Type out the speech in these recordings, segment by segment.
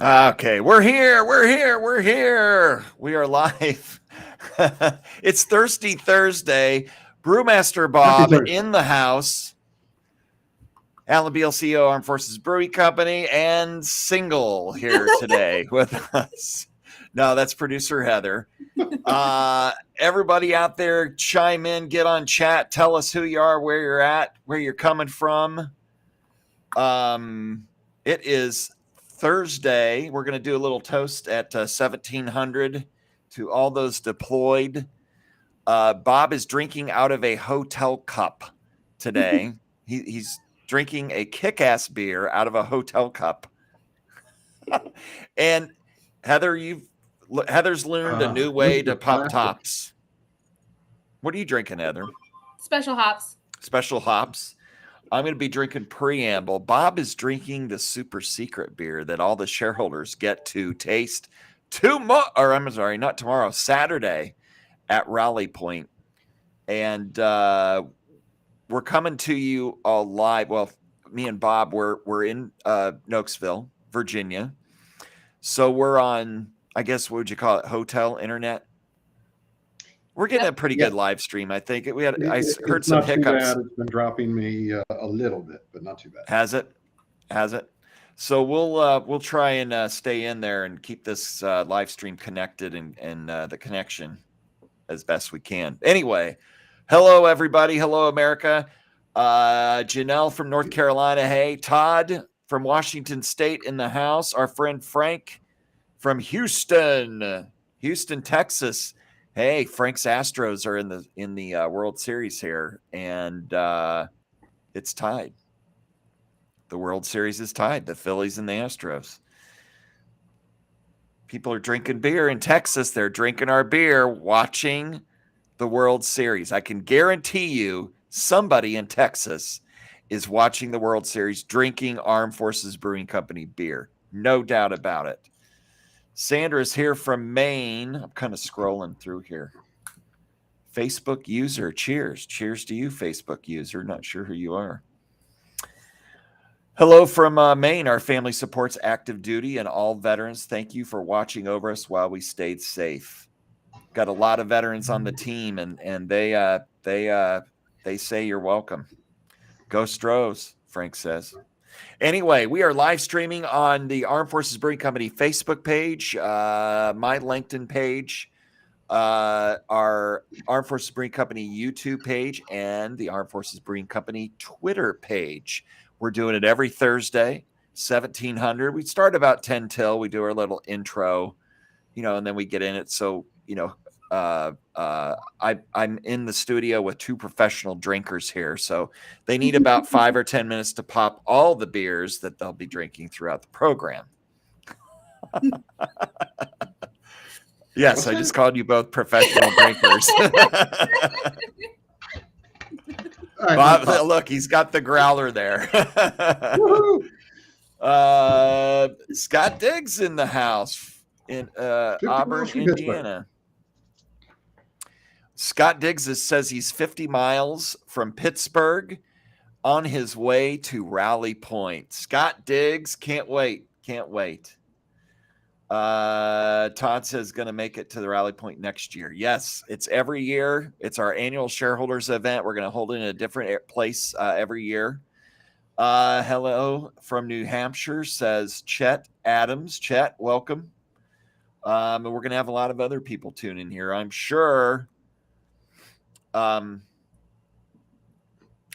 Okay, we're here. We're here. We're here. We are live. It's Thirsty Thursday. Brewmaster Happy Bob Thursday. in the house. Alan Beal, CEO, Armed Forces Brewing Company, and single here today with us. No, that's producer Heather. Everybody out there, chime in, get on chat, tell us who you are, where you're at, where you're coming from. It is Thursday. We're going to do a little toast at 1700 to all those deployed. Bob is drinking out of a hotel cup today. He's drinking a kick-ass beer out of a hotel cup. And Heather's learned a new way to pop tops. What are you drinking, Heather? Special hops. Special hops. I'm going to be drinking Preamble. Bob is drinking the super secret beer that all the shareholders get to taste not tomorrow, Saturday at Rally Point. And we're coming to you all live. Well, me and Bob, we're in Nokesville, Virginia. So we're on, I guess, what would you call it? Hotel internet. We're getting a pretty good live stream, I think. I heard some hiccups. It's been dropping me a little bit, but not too bad. Has it? So we'll try and stay in there and keep this live stream connected and the connection as best we can. Anyway, hello everybody. Hello America. Janelle from North Carolina. Hey, Todd from Washington State in the house. Our friend Frank from Houston, Texas. Hey, Frank's Astros are in the World Series here, and it's tied. The World Series is tied. The Phillies and the Astros. People are drinking beer in Texas. They're drinking our beer, watching the World Series. I can guarantee you, somebody in Texas is watching the World Series, drinking Armed Forces Brewing Company beer. No doubt about it. Sandra's here from Maine. I'm kind of scrolling through here. Facebook user, cheers. Cheers to you, Facebook user. Not sure who you are. Hello from Maine. Our family supports active duty and all veterans. Thank you for watching over us while we stayed safe. Got a lot of veterans on the team, and they say you're welcome. Go Stros, Frank says. Anyway, we are live streaming on the Armed Forces Brewing Company Facebook page, my LinkedIn page, our Armed Forces Brewing Company YouTube page, and the Armed Forces Brewing Company Twitter page. We're doing it every Thursday, 1700. We start about 10 till. We do our little intro, and then we get in it. So, I'm in the studio with two professional drinkers here, so they need about 5 or 10 minutes to pop all the beers that they'll be drinking throughout the program. Yes, I just called you both professional drinkers. Bob, look, he's got the growler there. Scott Diggs in the house in Auburn, Indiana. Scott Diggs says he's 50 miles from Pittsburgh on his way to Rally Point. Scott Diggs, can't wait. Todd says going to make it to the Rally Point next year. Yes, it's every year. It's our annual shareholders event. We're going to hold it in a different place every year. Hello from New Hampshire, says Chet Adams. Chet, welcome. And we're going to have a lot of other people tune in here, I'm sure. I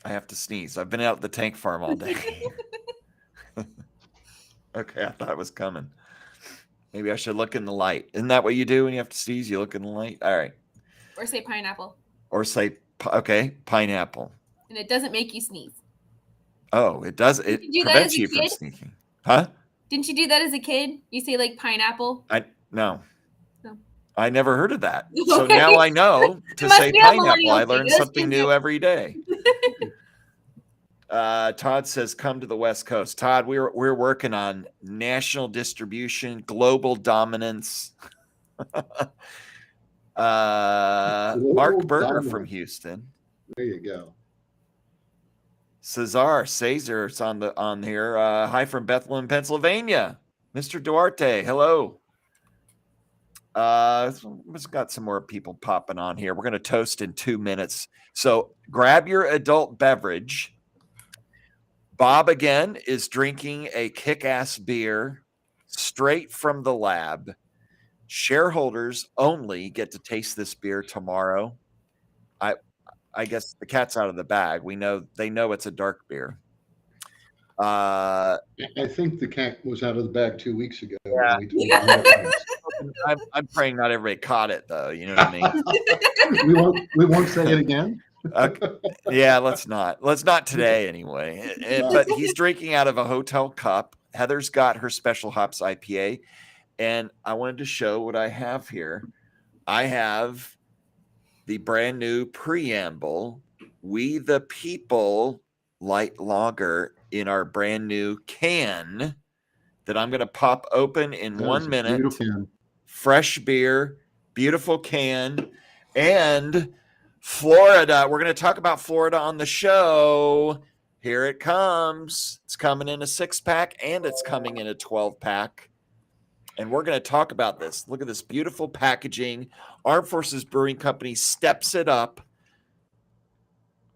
have to sneeze. I've been out at the tank farm all day. Okay, I thought it was coming. Maybe I should look in the light. Isn't that what you do when you have to sneeze? You look in the light? All right. Or say pineapple. Pineapple. And it doesn't make you sneeze. Oh, it does. It prevents you from sneezing. Huh? Didn't you do that as a kid? You say like pineapple? No. No. I never heard of that. So now I know to say pineapple. I learn something new every day. Todd says, come to the West Coast. Todd, we're working on national distribution, global dominance. Mark Berger from Houston. There you go. Cesar's on here. Hi from Bethlehem, Pennsylvania. Mr. Duarte, hello. We've got some more people popping on here. We're going to toast in 2 minutes. So grab your adult beverage. Bob, again, is drinking a kick-ass beer straight from the lab. Shareholders only get to taste this beer tomorrow. I guess the cat's out of the bag. They know it's a dark beer. I think the cat was out of the bag 2 weeks ago. Yeah. When we told them what it I'm praying not everybody caught it, though. You know what I mean? was. we won't say it again. Yeah, let's not today anyway. But he's drinking out of a hotel cup. Heather's got her Special Hops IPA, and I wanted to show what I have here. I have the brand new Preamble We the People light lager in our brand new can that I'm going to pop open in 1 minute. Beautiful. Fresh beer, beautiful can, and Florida. We're going to talk about Florida on the show. Here it comes. It's coming in a 6-pack and it's coming in a 12-pack. And we're going to talk about this. Look at this beautiful packaging. Armed Forces Brewing Company steps it up.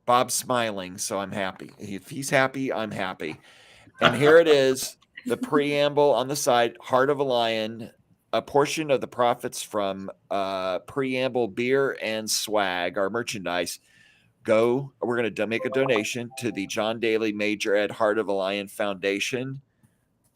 Bob's smiling, so I'm happy. If he's happy, I'm happy. And here it is, the Preamble on the side, Heart of a Lion. A portion of the profits from Preamble beer and swag, our merchandise, we're going to make a donation to the John Daly Major Ed Heart of a Lion Foundation.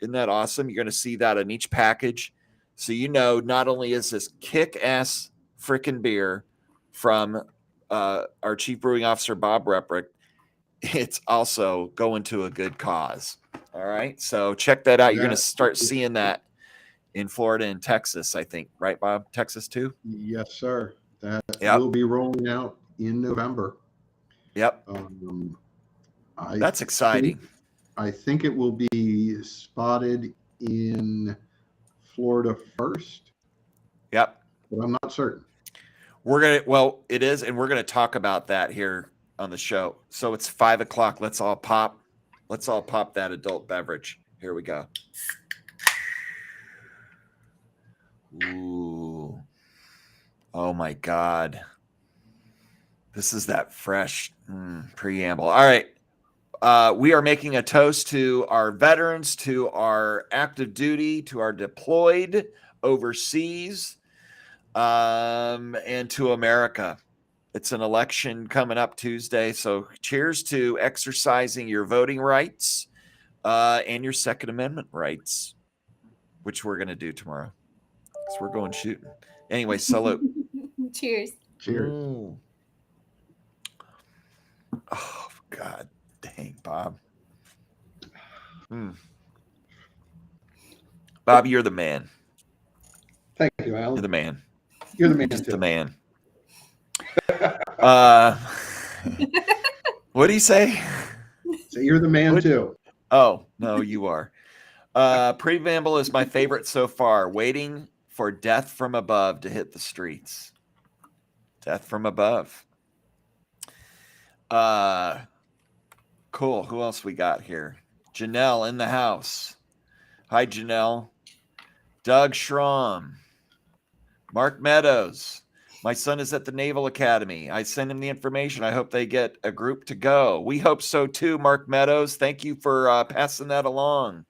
Isn't that awesome? You're going to see that in each package. So not only is this kick-ass freaking beer from our Chief Brewing Officer, Bob Reprick, it's also going to a good cause. All right? So check that out. You're going to start seeing that in Florida and Texas, I think. Right, Bob? Texas too? Yes, sir. That will be rolling out in November. Yep. That's exciting. I think it will be spotted in Florida first. Yep. But I'm not certain. It is, and we're gonna talk about that here on the show. So it's 5 o'clock. Let's all pop that adult beverage. Here we go. Ooh. Oh my God. This is that fresh Preamble. All right. We are making a toast to our veterans, to our active duty, to our deployed overseas, and to America. It's an election coming up Tuesday. So cheers to exercising your voting rights and your Second Amendment rights, which we're going to do tomorrow. So we're going shooting. Anyway, salute. Cheers. Cheers. Oh, God dang, Bob. Bob, you're the man. Thank you, Alan. You're the man. You're the man. Just too. the man. What do you say? So you're the man too. Oh, no, you are. Preamble is my favorite so far. Waiting for Death from Above to hit the streets. Death from Above. Cool. Who else we got here? Janelle in the house. Hi, Janelle. Doug Schramm. Mark Meadows. My son is at the Naval Academy. I sent him the information. I hope they get a group to go. We hope so too, Mark Meadows. Thank you for passing that along.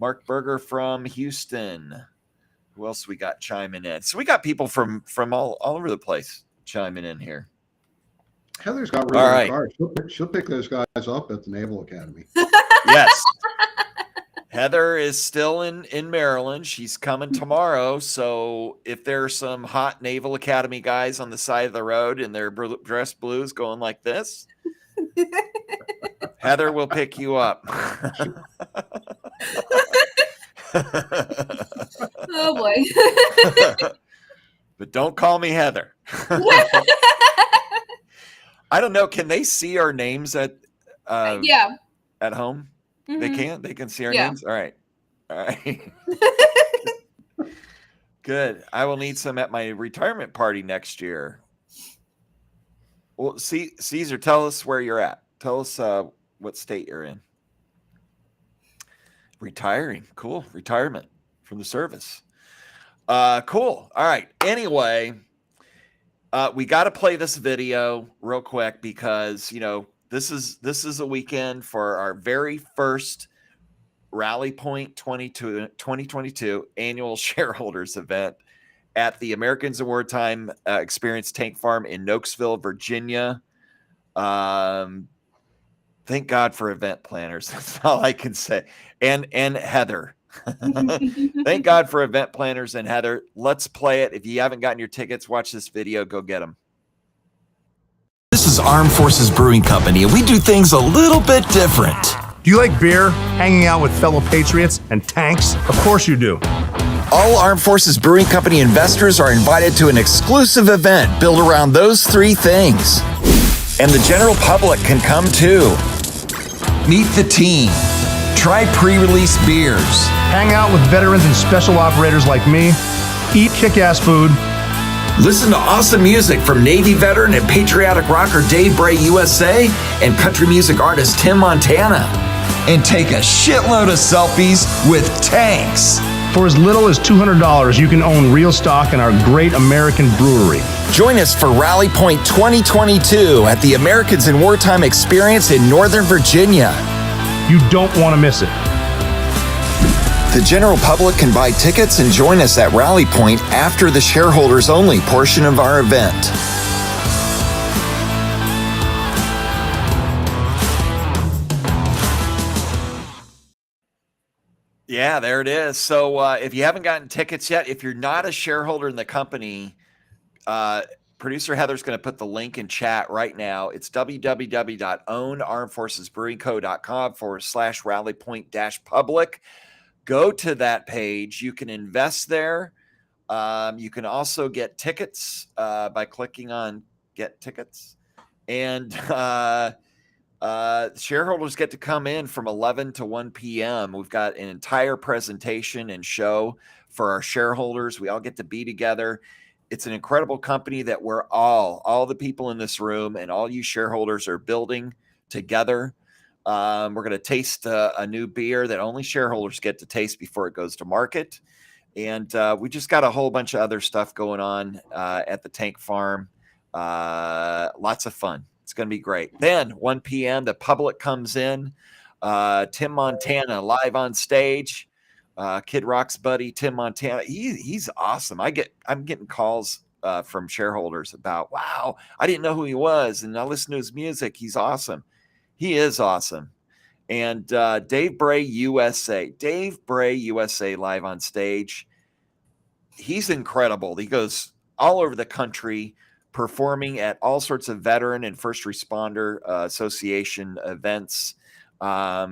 Mark Berger from Houston. Who else we got chiming in? So we got people from all over the place chiming in here. Heather's got really good cars. She'll pick those guys up at the Naval Academy. Yes. Heather is still in Maryland. She's coming tomorrow. So if there are some hot Naval Academy guys on the side of the road in their dress blues going like this, Heather will pick you up. Oh, boy. But don't call me Heather. I don't know. Can they see our names at home? Mm-hmm. They can see our names. All right. Good. I will need some at my retirement party next year. Well, Caesar, tell us where you're at. Tell us what state you're in. Retiring. Cool. Retirement from the service. Cool. All right. Anyway, we got to play this video real quick because, this is a weekend for our very first Rally Point 2022 annual shareholders event at the Americans in Wartime Experience Tank Farm in Nokesville, Virginia. Thank God for event planners. That's all I can say. And Heather. Thank God for event planners and Heather. Let's play it. If you haven't gotten your tickets, watch this video. Go get them. This is Armed Forces Brewing Company, and we do things a little bit different. Do you like beer, hanging out with fellow patriots, and tanks? Of course you do. All Armed Forces Brewing Company investors are invited to an exclusive event built around those three things. And the general public can come too. Meet the team. Try pre-release beers. Hang out with veterans and special operators like me. Eat kick-ass food. Listen to awesome music from Navy veteran and patriotic rocker Dave Bray USA and country music artist Tim Montana. And take a shitload of selfies with tanks. For as little as $200, you can own real stock in our great American brewery. Join us for Rally Point 2022 at the Americans in Wartime Experience in Northern Virginia. You don't want to miss it. The general public can buy tickets and join us at Rally Point after the shareholders only portion of our event. Yeah, there it is. So if you haven't gotten tickets yet, if you're not a shareholder in the company, producer Heather's going to put the link in chat right now. It's www.ownarmedforcesbrewingco.com/rallypoint-public. Go to that page. You can invest there. You can also get tickets by clicking on Get Tickets. And shareholders get to come in from 11 to 1 p.m. We've got an entire presentation and show for our shareholders. We all get to be together. It's an incredible company that we're all the people in this room and all you shareholders are building together. We're going to taste a new beer that only shareholders get to taste before it goes to market. And we just got a whole bunch of other stuff going on at the tank farm. Lots of fun. It's going to be great. Then 1 p.m., the public comes in. Tim Montana live on stage. Kid Rock's buddy, Tim Montana. He's awesome. I'm getting calls from shareholders about, wow, I didn't know who he was. And I listen to his music. He's awesome. He is awesome. And Dave Bray USA live on stage. He's incredible. He goes all over the country performing at all sorts of veteran and first responder association events.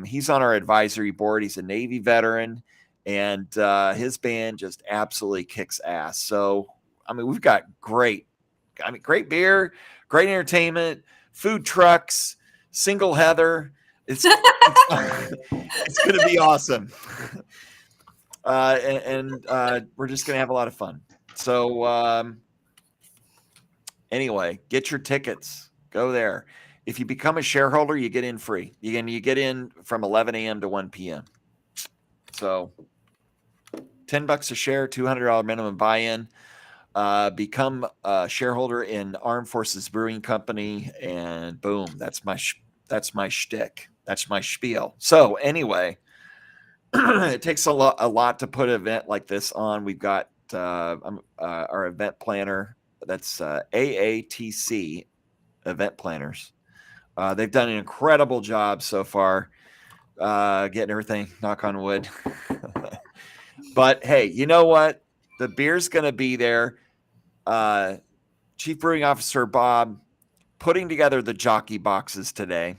He's on our advisory board. He's a Navy veteran, and his band just absolutely kicks ass. So, we've got great beer, great entertainment, food trucks, single Heather. It's going to be awesome. And we're just going to have a lot of fun. So anyway, get your tickets. Go there. If you become a shareholder, you get in free. You get in from 11 a.m. to 1 p.m. So $10 a share, $200 minimum buy-in. Become a shareholder in Armed Forces Brewing Company, and boom, that's my shtick. That's my spiel. So anyway, it takes a lot to put an event like this on. We've got our event planner. That's AATC Event Planners. They've done an incredible job so far getting everything, knock on wood. But hey, you know what? The beer's going to be there. Chief Brewing Officer Bob putting together the jockey boxes today,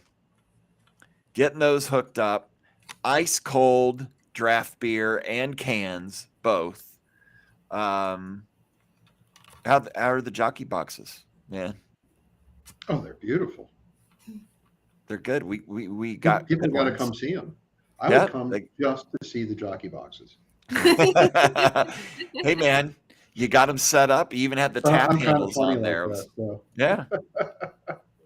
getting those hooked up, ice cold draft beer and cans, both. How are the jockey boxes? Yeah. Oh, they're beautiful. They're good. We got people got to come see them. I would come just to see the jockey boxes. Hey man, you got them set up. You even had the tap handles on there. Like that, so. Yeah.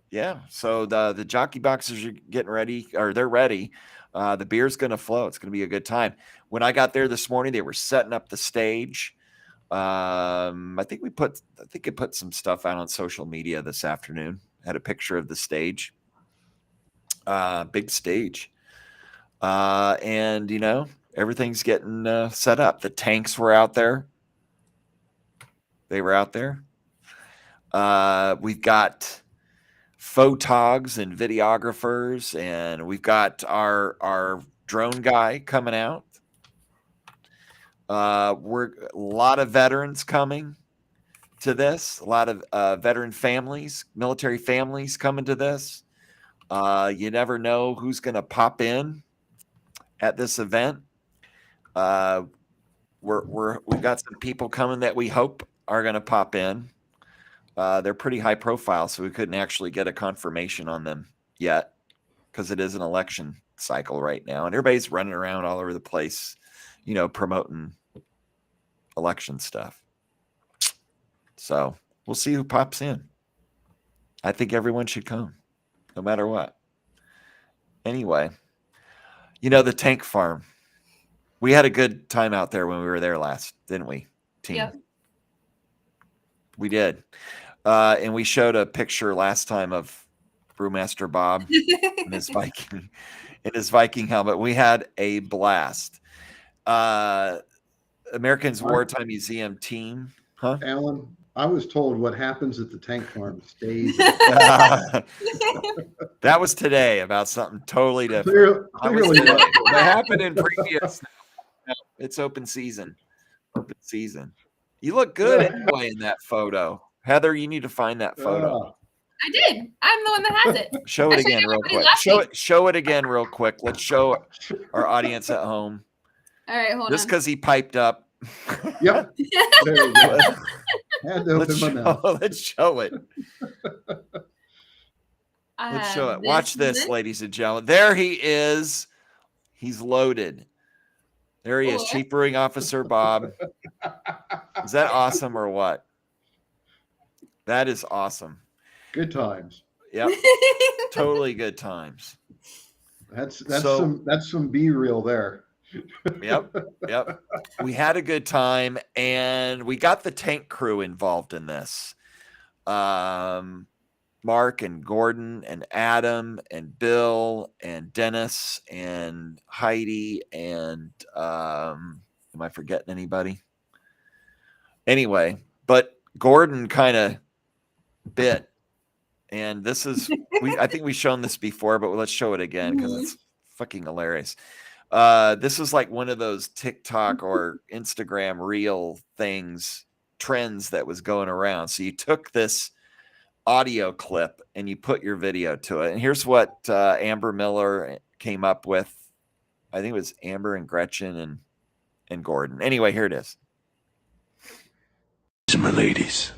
Yeah. So the jockey boxes are getting ready, or they're ready. The beer's going to flow. It's going to be a good time. When I got there this morning, they were setting up the stage. I think it put some stuff out on social media this afternoon. Had a picture of the stage. Big stage. And everything's getting set up. The tanks were out there. They were out there. We've got photogs and videographers, and we've got our drone guy coming out. We're a lot of veterans coming to this. A lot of veteran families, military families coming to this. You never know who's going to pop in at this event. We've got some people coming that we hope are going to pop in. They're pretty high profile, so we couldn't actually get a confirmation on them yet because it is an election cycle right now, and everybody's running around all over the place, promoting election stuff. So we'll see who pops in. I think everyone should come, no matter what. Anyway, the tank farm. We had a good time out there when we were there last, didn't we, team? Yep. We did. And we showed a picture last time of Brewmaster Bob in his Viking helmet. We had a blast. Americans Wartime Museum team. Huh? Alan, I was told what happens at the tank farm stays. That was today about something totally different. Clearly That happened in previous. No, it's open season. Open season. You look good anyway in that photo. Heather, you need to find that photo. I did. I'm the one that has it. Show it again real quick. Show it again real quick. Let's show our audience at home. All right, hold on. Just because he piped up. Yep. There you go. Had to open my mouth. Let's show it. Let's show it. Watch this, ladies and gentlemen. There he is. He's loaded. There he is, Chief Brewing Officer Bob. Is that awesome or what? That is awesome. Good times. Yep. Totally good times. That's some B-reel there. Yep. We had a good time, and we got the tank crew involved in this. Mark and Gordon and Adam and Bill and Dennis and Heidi and am I forgetting anybody? Anyway, but Gordon kind of bit, and this is I think we've shown this before, but let's show it again because it's fucking hilarious. This is like one of those TikTok or Instagram reel trends that was going around. So you took this audio clip and you put your video to it. And here's what Amber Miller came up with. I think it was Amber and Gretchen and Gordon. Anyway, here it is. These are my ladies.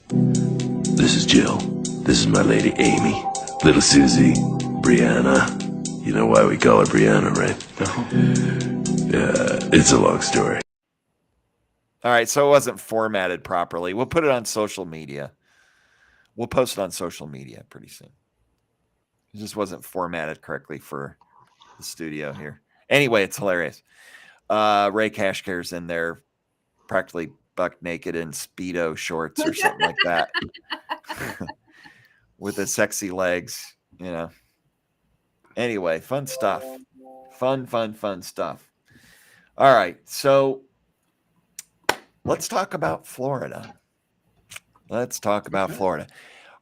This is Jill. This is my lady Amy. Little Susie. Brianna. You know why we call her Brianna, right? No. Yeah, it's a long story. All right, so it wasn't formatted properly. We'll put it on social media. We'll post it on social media pretty soon. It just wasn't formatted correctly for the studio here. Anyway, it's hilarious. Ray Cashcare's in there practically buck naked in Speedo shorts or something like that. With the sexy legs, Anyway, fun stuff. Fun stuff. All right, so let's talk about Florida.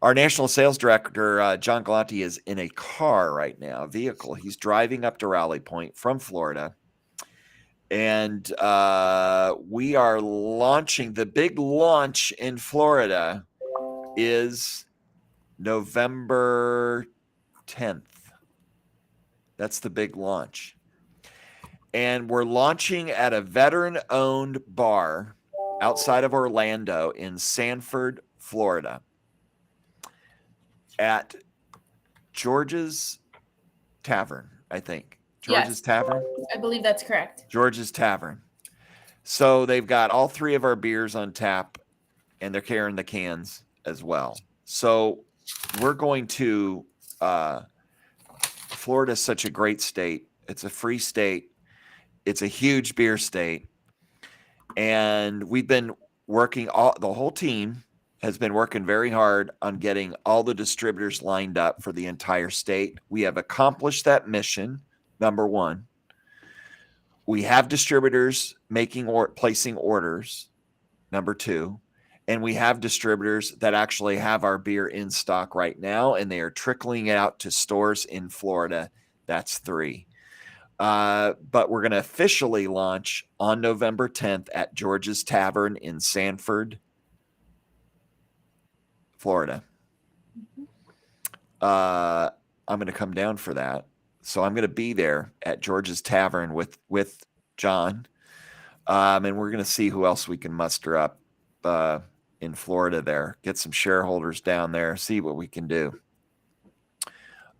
Our national sales director, John Galante, is in a car right now, a vehicle. He's driving up to Raleigh Point from Florida. And we are launching. The big launch in Florida is November 10th. That's the big launch. And we're launching at a veteran-owned bar outside of Orlando in Sanford, Florida, at George's Tavern, I think. George's Tavern? I believe that's correct. George's Tavern. So they've got all three of our beers on tap, and they're carrying the cans as well. So we're going to Florida is such a great state. It's a free state. It's a huge beer state. And we've been working, the whole team has been working very hard on getting all the distributors lined up for the entire state. We have accomplished that mission, number one. We have distributors making or placing orders, number two. And we have distributors that actually have our beer in stock right now, and they are trickling it out to stores in Florida. That's three. But we're going to officially launch on November 10th at George's Tavern in Sanford, Florida. I'm going to come down for that. So I'm going to be there at George's Tavern with John. And we're going to see who else we can muster up in Florida there. Get some shareholders down there, see what we can do.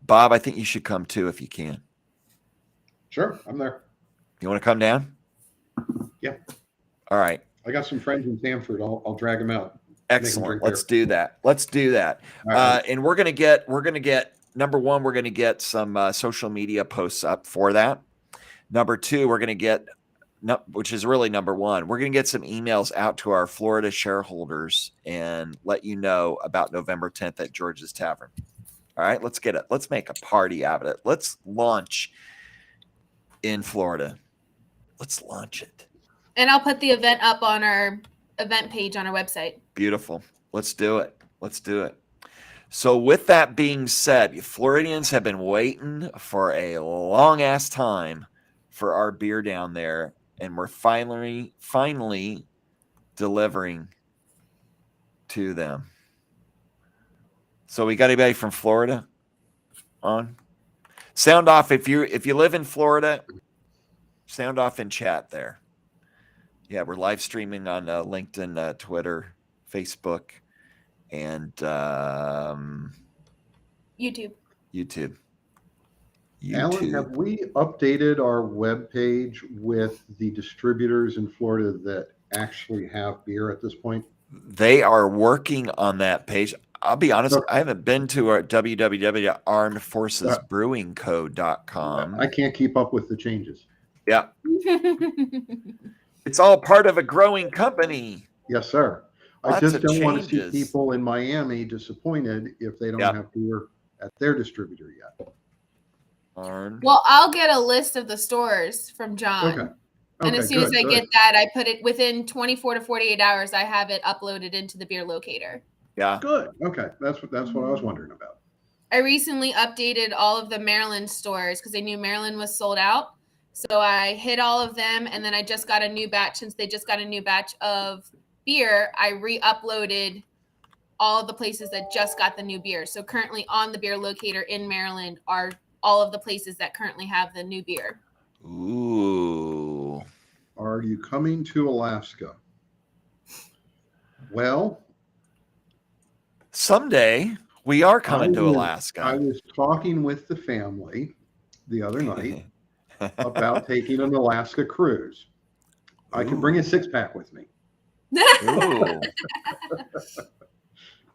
Bob, I think you should come too if you can. Sure, I'm there. You want to come down? Yeah. All right. I got some friends in Sanford. I'll drag them out. Excellent. Let's do that. Let's do that. Right. And we're gonna get number one, we're gonna get some social media posts up for that. Number two, we're gonna get, which is really number one, we're gonna get some emails out to our Florida shareholders and let you know about November 10th at George's Tavern. All right, let's get it. Let's make a party out of it. Let's launch in Florida. Let's launch it. And I'll put the event up on our event page on our website. Beautiful. Let's do it. Let's do it. So with that being said, Floridians have been waiting for a long ass time for our beer down there. And we're finally delivering to them. So we got anybody from Florida on? Sound off if you live in Florida. Sound off in chat there. Yeah, we're live streaming on LinkedIn, Twitter, Facebook, and YouTube. Alan, have we updated our webpage with the distributors in Florida that actually have beer at this point? They are working on that page. I'll be honest, I haven't been to our www.armedforcesbrewingco.com. I can't keep up with the changes. Yeah. It's all part of a growing company. Yes, sir. Lots I just of don't want to see changes. people in Miami disappointed if they don't have beer at their distributor yet. Well, I'll get a list of the stores from John. Okay. And as soon as I get that, I put it within 24 to 48 hours. I have it uploaded into the beer locator. Yeah. Good. Okay. That's what I was wondering about. I recently updated all of the Maryland stores because I knew Maryland was sold out. So I hit all of them, and then I just got a new batch. Since they just got a new batch of beer, I re-uploaded all of the places that just got the new beer. So currently on the beer locator in Maryland are all of the places that currently have the new beer. Ooh. Are you coming to Alaska? Well, someday we are coming to Alaska. I was talking with the family the other night about taking an Alaska cruise. I can bring a 6-pack with me. Ooh.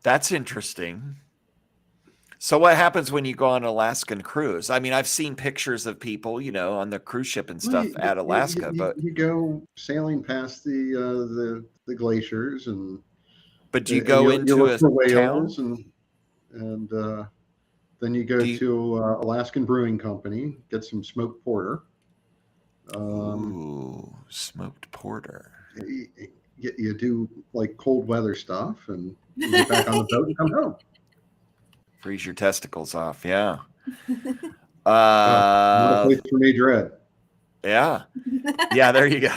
That's interesting. So what happens when you go on an Alaskan cruise? I mean, I've seen pictures of people, on the cruise ship and stuff at Alaska, but you go sailing past the glaciers But do you go into a whales town? and then you go to Alaskan Brewing Company, get some smoked porter. Ooh, smoked porter. You do like cold weather stuff, and you get back on the boat and come home. Freeze your testicles off, yeah. Not a place for Major Ed. Yeah, yeah. There you go.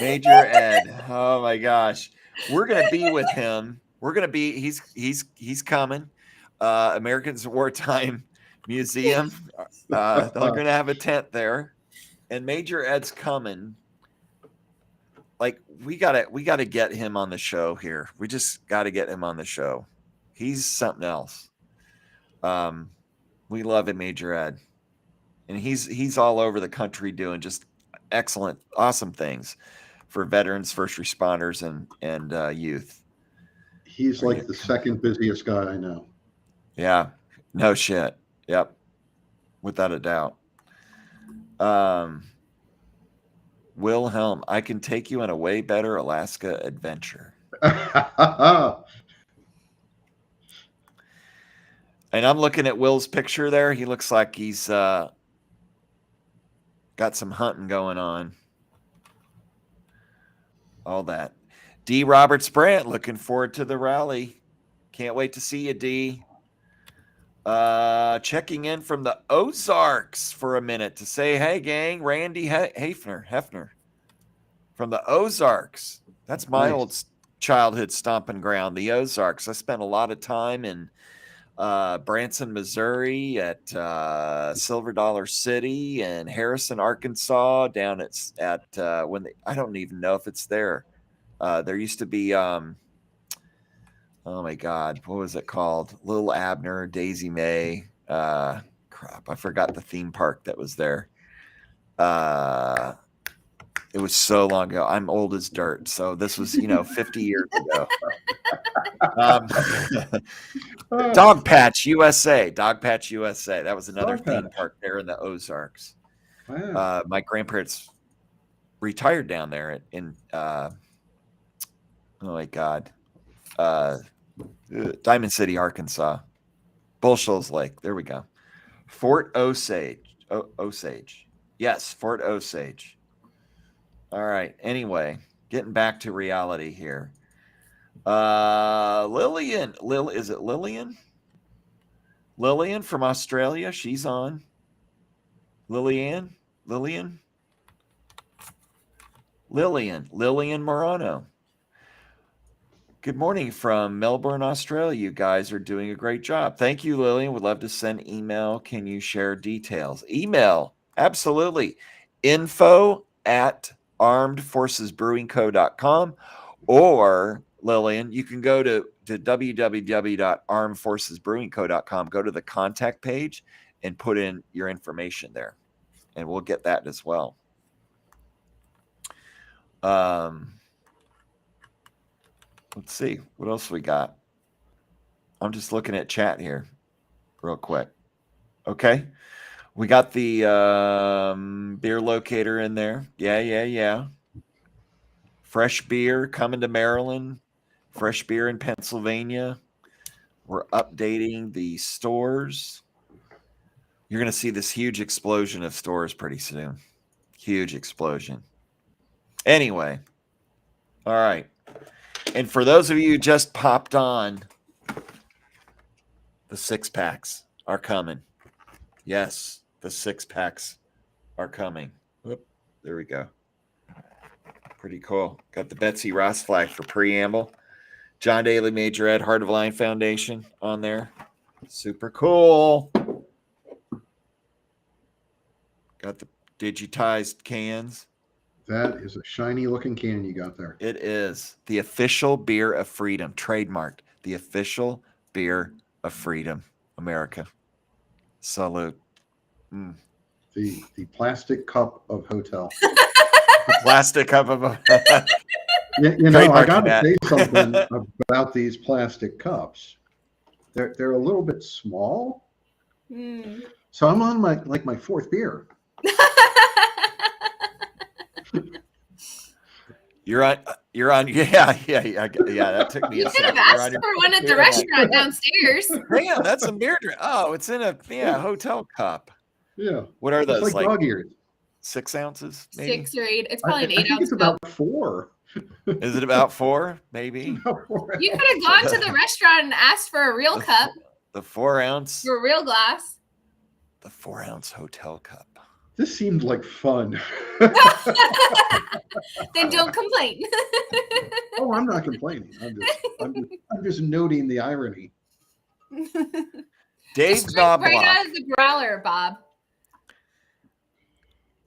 Major Ed. Oh my gosh, we're gonna be with him. We're gonna be. He's coming. Americans Wartime Museum. They're gonna have a tent there, and Major Ed's coming. Like we gotta get him on the show here. We just gotta get him on the show. He's something else. We love it, Major Ed, and he's all over the country doing just excellent, awesome things for veterans, first responders, and youth. He's like the second busiest guy I know. Yeah. No shit. Yep. Without a doubt. Wilhelm, I can take you on a way better Alaska adventure. And I'm looking at Will's picture there. He looks like he's got some hunting going on. All that. D. Roberts Brandt, looking forward to the rally. Can't wait to see you, D. Checking in from the Ozarks for a minute to say, hey, gang, Randy Hefner from the Ozarks. That's my old childhood stomping ground, the Ozarks. I spent a lot of time in Branson, Missouri, at Silver Dollar City, and Harrison, Arkansas, down at I don't even know if it's there. There used to be oh my God, what was it called? Little Abner, Daisy May. Crap, I forgot the theme park that was there. It was so long ago. I'm old as dirt. So this was, 50 years ago. Dog Patch USA. That was another theme park there in the Ozarks. Wow. My grandparents retired down there in oh my God. Diamond City, Arkansas. Bull Shoals Lake. There we go. Fort Osage. Osage. Yes, Fort Osage. All right. Anyway, getting back to reality here. Lillian. Is it Lillian? Lillian from Australia. She's on. Lillian Morano. Good morning from Melbourne, Australia. You guys are doing a great job. Thank you, Lillian. Would love to send email. Can you share details? Email. Absolutely. info@armedforcesbrewingco.com, or Lillian, you can go to www.armedforcesbrewingco.com, go to the contact page and put in your information there, and we'll get that as well. Let's see. What else we got? I'm just looking at chat here real quick. Okay. We got the beer locator in there. Yeah. Fresh beer coming to Maryland. Fresh beer in Pennsylvania. We're updating the stores. You're going to see this huge explosion of stores pretty soon. Huge explosion. Anyway. All right. And for those of you who just popped on, the 6-packs are coming. Yes, the 6-packs are coming. Whoop, there we go. Pretty cool. Got the Betsy Ross flag for preamble. John Daly Majorette Heart of Lion Foundation on there. Super cool. Got the digitized cans. That is a shiny looking can you got there. It is the official beer of freedom, trademarked. The official beer of freedom, America. Salute. The plastic cup of hotel. The plastic cup of I got to say something about these plastic cups. They're a little bit small. So I'm on my fourth beer. You're on. Yeah. That took me. You could have asked for one at the restaurant downstairs. Damn, that's a beer drink. Oh, it's in a hotel cup. Yeah. What are those? Like dog ears. 6 ounces? Maybe? 6 or 8. It's probably an 8 ounce. It's about 4. Is it about 4? Maybe. You could have gone to the restaurant and asked for a real cup. The 4 ounce. For a real glass. The 4 ounce hotel cup. This seemed like fun. Then don't complain. Oh, I'm not complaining. I'm just noting the irony. Dave Knobloch. Right out of the growler, Bob.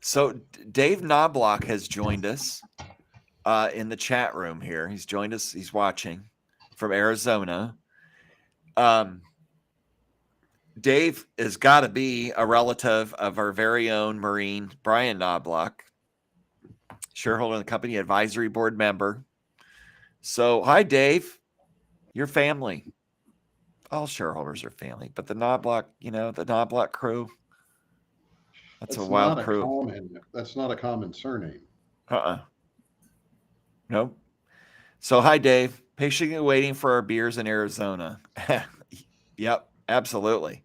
So Dave Knobloch has joined us in the chat room here. He's joined us. He's watching from Arizona. Dave has got to be a relative of our very own Marine, Brian Knobloch, shareholder in the company, advisory board member. So, hi, Dave. Your family. all shareholders are family, but the Knobloch, the Knobloch crew, that's a wild crew. That's not a common surname. Nope. So hi, Dave. Patiently waiting for our beers in Arizona. Yep, absolutely.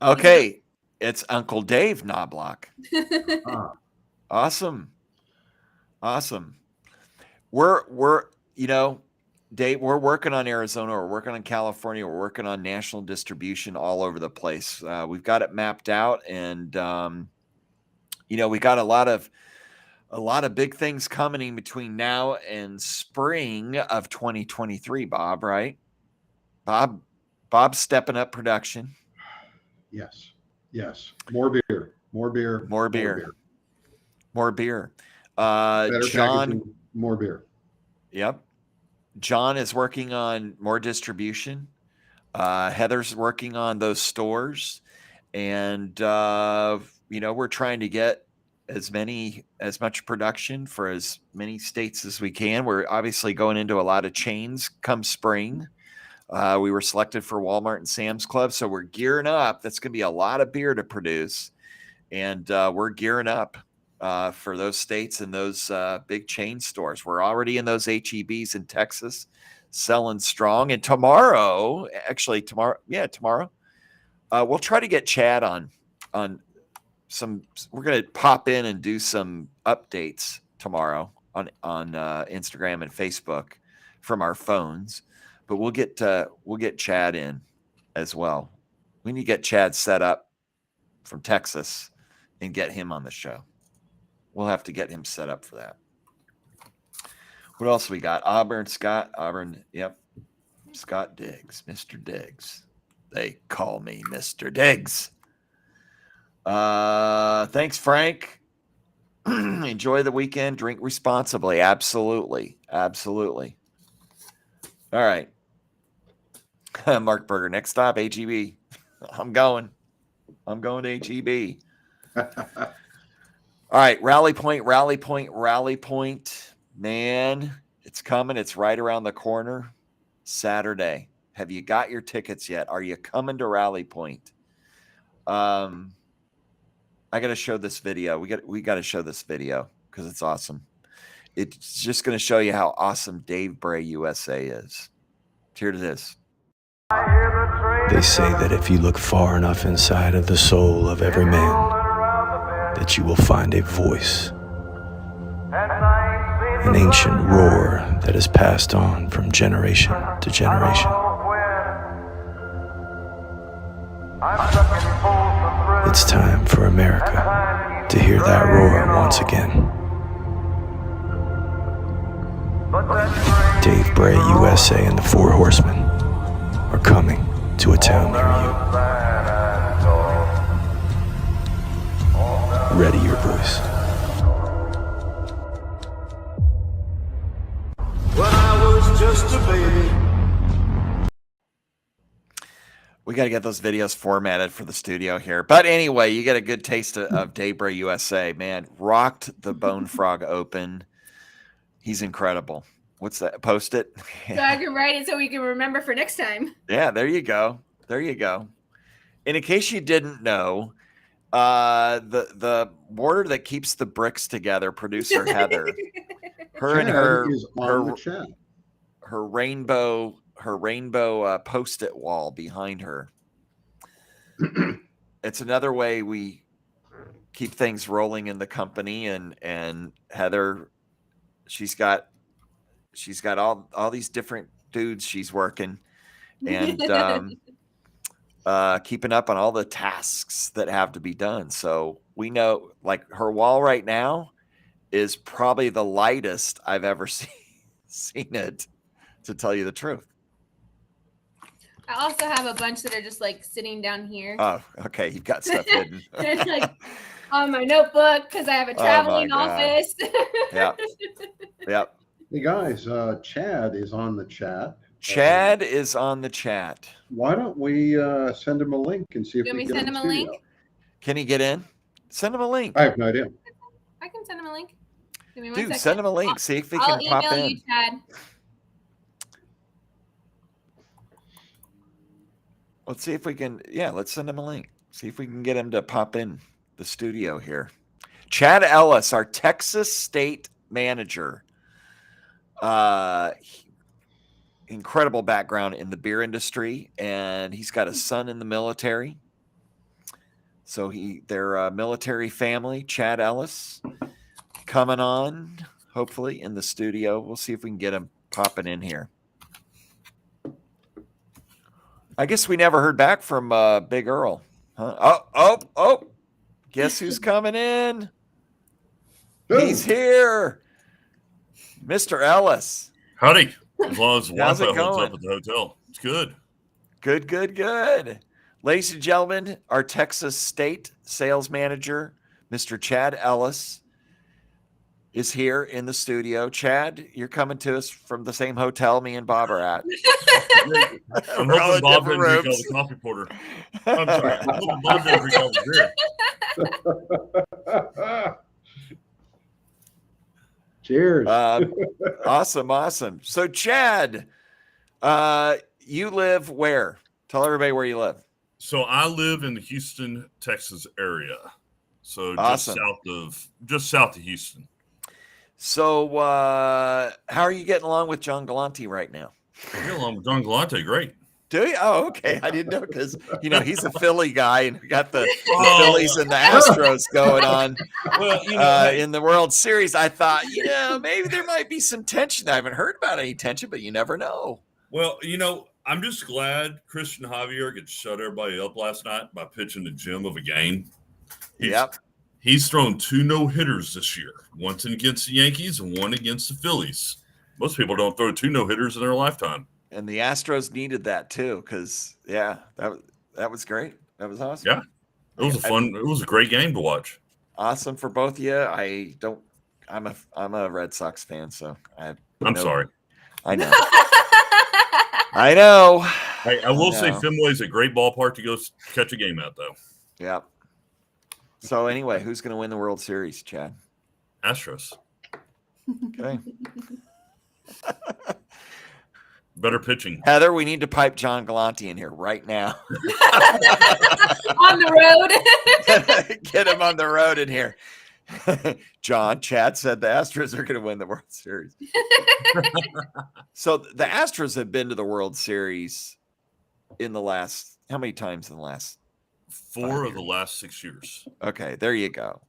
Okay, it's Uncle Dave Knobloch. Awesome. We're Dave, we're working on Arizona, we're working on California, we're working on national distribution all over the place. We've got it mapped out, and we got a lot of big things coming between now and spring of 2023, Bob, right? Bob's stepping up production. Yes. More beer. Better John, packaging, more beer. Yep. John is working on more distribution. Heather's working on those stores, and we're trying to get as much production for as many states as we can. We're obviously going into a lot of chains come spring. We were selected for Walmart and Sam's Club, so we're gearing up. That's going to be a lot of beer to produce, and we're gearing up for those states and those big chain stores. We're already in those HEBs in Texas, selling strong. And tomorrow, we'll try to get Chad on some. We're going to pop in and do some updates tomorrow on Instagram and Facebook from our phones. But we'll get Chad in as well. We need to get Chad set up from Texas and get him on the show. We'll have to get him set up for that. What else we got? Scott, yep. Scott Diggs, Mr. Diggs. They call me Mr. Diggs. Thanks, Frank. Enjoy the weekend. Drink responsibly. Absolutely. All right. Mark Berger, next stop, HEB. I'm going to HEB. All right, Rally Point. Man, it's coming. It's right around the corner. Saturday. Have you got your tickets yet? Are you coming to Rally Point? I got to show this video. We got to show this video because it's awesome. It's just going to show you how awesome Dave Bray USA is. Here it is. They say that if you look far enough inside of the soul of every man, that you will find a voice, an ancient roar that is passed on from generation to generation. It's time for America to hear that roar once again. Dave Bray USA and the Four Horsemen are coming to a town near you. Ready your voice. When I was just a baby. We got to get those videos formatted for the studio here. But anyway, you get a good taste of Dave Bray USA, man. Rocked the Bone Frog Open. He's incredible. What's that? Post it. So I can write it so we can remember for next time. Yeah, there you go. And in case you didn't know, the mortar that keeps the bricks together, producer Heather, her rainbow post-it wall behind her. It's another way we keep things rolling in the company, and Heather, she's got all these different dudes she's working and keeping up on all the tasks that have to be done. So we know, like, her wall right now is probably the lightest I've ever seen it, to tell you the truth. I also have a bunch that are just like sitting down here. Oh, okay. You've got stuff hidden. Like on my notebook because I have a traveling office. Yep. Hey guys, Chad is on the chat. Why don't we send him a link and see if we can send him a link? Can he get in? Send him a link. I have no idea. I can send him a link. Give me 1 Dude, second. send him a link. See if he can pop in. I'll email you, Chad. Let's see if we can. Yeah, let's send him a link. See if we can get him to pop in the studio here. Chad Ellis, our Texas state manager. Incredible background in the beer industry, and he's got a son in the military. So they're a military family. Chad Ellis coming on, hopefully, in the studio. We'll see if we can get him popping in here. I guess we never heard back from Big Earl. Huh? Oh. Guess who's coming in? He's here. Mr. Ellis. Howdy. As long as the How's it Wi-Fi holds going? up at the hotel. It's good. Good. Ladies and gentlemen, our Texas state sales manager, Mr. Chad Ellis, is here in the studio. Chad, you're coming to us from the same hotel me and Bob are at. I'm We're all hoping in Bob different didn't drink all rooms. the coffee porter. I'm sorry. I'm hoping Bob didn't drink all the beer. Cheers. Awesome. So, Chad, you live where? Tell everybody where you live. So I live in the Houston, Texas area. So Awesome. just south of Houston. So, how are you getting along with John Galante right now? I get along with John Galante. Great. Do you? Oh, okay. I didn't know because he's a Philly guy, and we got the Phillies and the Astros going on in the World Series. I thought, maybe there might be some tension. I haven't heard about any tension, but you never know. Well, I'm just glad Christian Javier could shut everybody up last night by pitching the gem of a game. He's thrown 2 no-hitters this year, one against the Yankees and one against the Phillies. Most people don't throw 2 no-hitters in their lifetime. And the Astros needed that too, because that was great. That was awesome. Yeah, it was a great game to watch. Awesome for both of you. I'm a Red Sox fan, so I'm sorry. I know. I know. Hey, I will say Fenway's a great ballpark to go catch a game at, though. Yeah. So anyway, who's going to win the World Series, Chad? Astros. Okay. Better pitching. Heather, we need to pipe John Galante in here right now. On the road. Get him on the road in here. Chad said the Astros are going to win the World Series. So the Astros have been to the World Series in the last, how many times in the last? 4 of the last 6 years. Okay, there you go.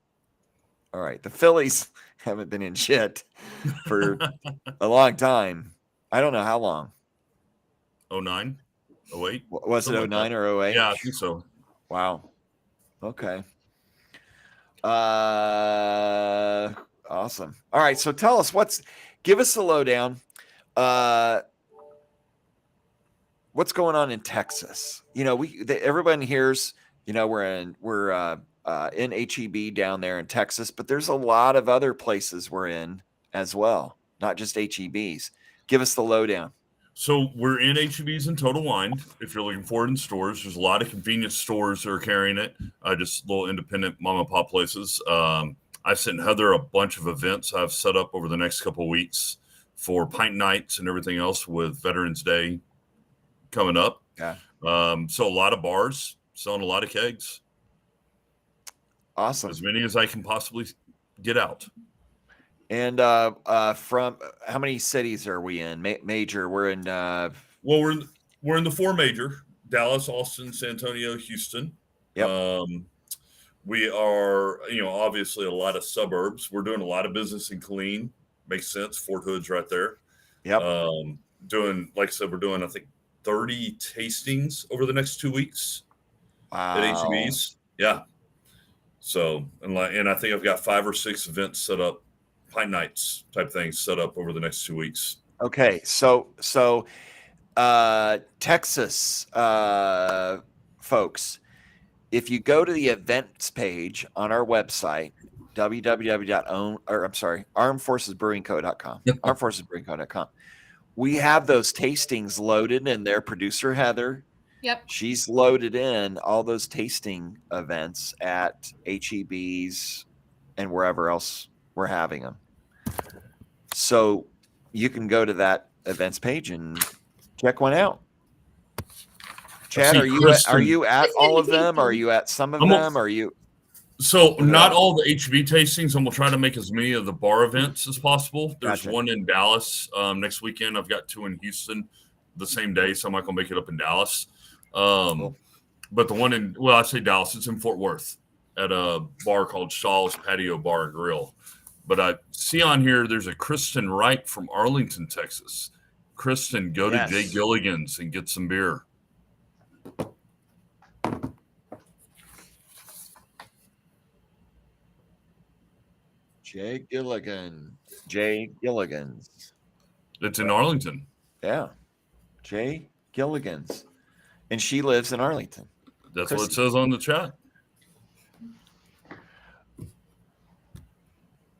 All right. The Phillies haven't been in shit for a long time. I don't know how long. 09? 08? Was it 09 or 08? Yeah, I think so. Wow. Okay. Awesome. All right. So tell us give us the lowdown. What's going on in Texas? Everyone hears, we're in HEB down there in Texas, but there's a lot of other places we're in as well, not just HEBs. Give us the lowdown. So we're in HEBs and Total Wine. If you're looking for it in stores, there's a lot of convenience stores that are carrying it. Just little independent mom and pop places. I sent Heather a bunch of events I've set up over the next couple of weeks for pint nights and everything else with Veterans Day coming up. Yeah. So a lot of bars selling a lot of kegs. Awesome. As many as I can possibly get out. And from how many cities are we in? Major, we're in. We're in the 4 major: Dallas, Austin, San Antonio, Houston. Yep. We are, obviously a lot of suburbs. We're doing a lot of business in Killeen. Makes sense. Fort Hood's right there. Yep. Like I said, we're doing, I think, 30 tastings over the next 2 weeks. Wow. At HEBs. Yeah. So, and I think I've got 5 or 6 events set up, pint nights type things set up over the next 2 weeks. Okay. So Texas folks, if you go to the events page on our website, armedforcesbrewingco.com, armedforcesbrewingco.com, we have those tastings loaded in there. Producer Heather, Yep. she's loaded in all those tasting events at HEBs and wherever else we're having them. So you can go to that events page and check one out. Chad, are you at all of them? Are you at some of them? Are you? So not all the HB tastings. I'm gonna try to make as many of the bar events as possible. There's Gotcha. one in Dallas next weekend. I've got 2 in Houston the same day, so I'm not gonna make it up in Dallas. Cool. But the one I say Dallas, it's in Fort Worth at a bar called Shaw's Patio Bar and Grill. But I see on here there's a Kristen Wright from Arlington, Texas. Kristen, go to Jay Gilligan's and get some beer. Jay Gilligan's. It's in Arlington. Yeah. Jay Gilligan's. And she lives in Arlington. That's what it says on the chat.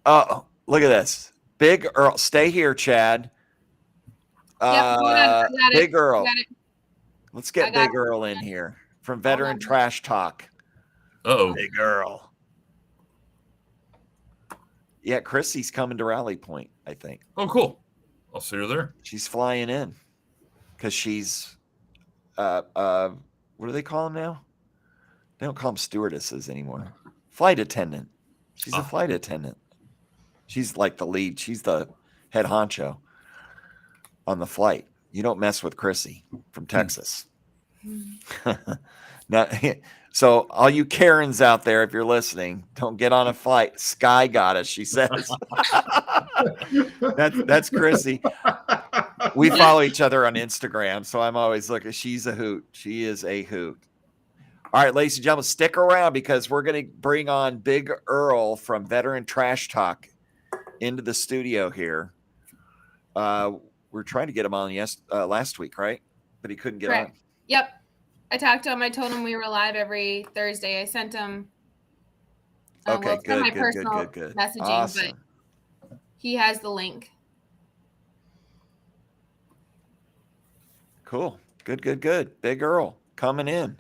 Oh, look at this. Big Earl. Stay here, Chad. Big Earl. Let's get Big Earl in here from Veteran Trash Talk. Uh-oh. Big Earl. Yeah, Chrissy's coming to Rally Point, I think. Oh, cool. I'll see her there. She's flying in because she's, what do they call them now? They don't call them stewardesses anymore. Flight attendant. She's a flight attendant. She's like the lead. She's the head honcho on the flight. You don't mess with Chrissy from Texas. Now, so all you Karens out there, if you're listening, don't get on a flight. Sky got us, she says. That's Chrissy. We follow each other on Instagram, so I'm always looking. She's a hoot. She is a hoot. All right, ladies and gentlemen, stick around because we're going to bring on Big Earl from Veteran Trash Talk into the studio here. We're trying to get him on last week, right? But he couldn't get on. Yep. I talked to him. I told him we were live every Thursday. I sent him okay, good, my personal messaging, awesome. But he has the link. Cool. Good. Big Earl coming in.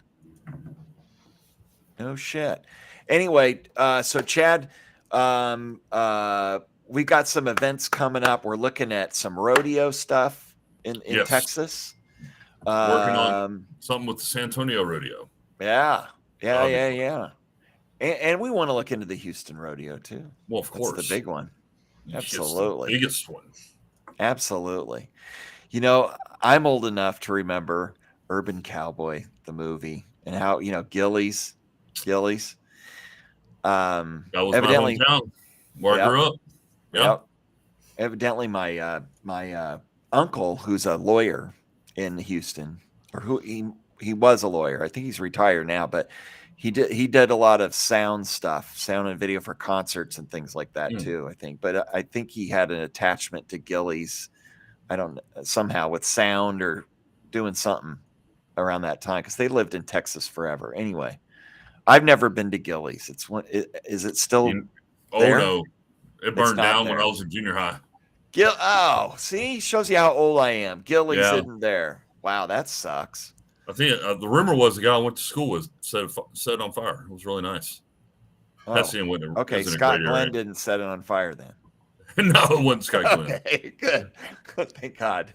No shit. Anyway, so Chad, we got some events coming up. We're looking at some rodeo stuff in Texas. Working on something with the San Antonio rodeo. Yeah. And we want to look into the Houston rodeo too. Well, of course. That's the big one. Absolutely. The biggest one. Absolutely. You know, I'm old enough to remember Urban Cowboy, the movie, and how, Gillies. That was evidently my hometown where I grew up. Yep. Evidently my uncle, who's a lawyer in Houston, or who he was a lawyer. I think he's retired now, but he did a lot of sound and video for concerts and things like that too, I think. But I think he had an attachment to Gillies. I don't know, somehow with sound or doing something around that time because they lived in Texas forever. Anyway, I've never been to Gillies. Is it still there? No, it burned down when I was in junior high. See, shows you how old I am. Gillies isn't there. Wow, that sucks. I think the rumor was the guy I went to school with set it on fire. It was really nice. Okay, Scott Glenn didn't set it on fire then. No, it wasn't Scott Glenn. Okay, good. Thank God.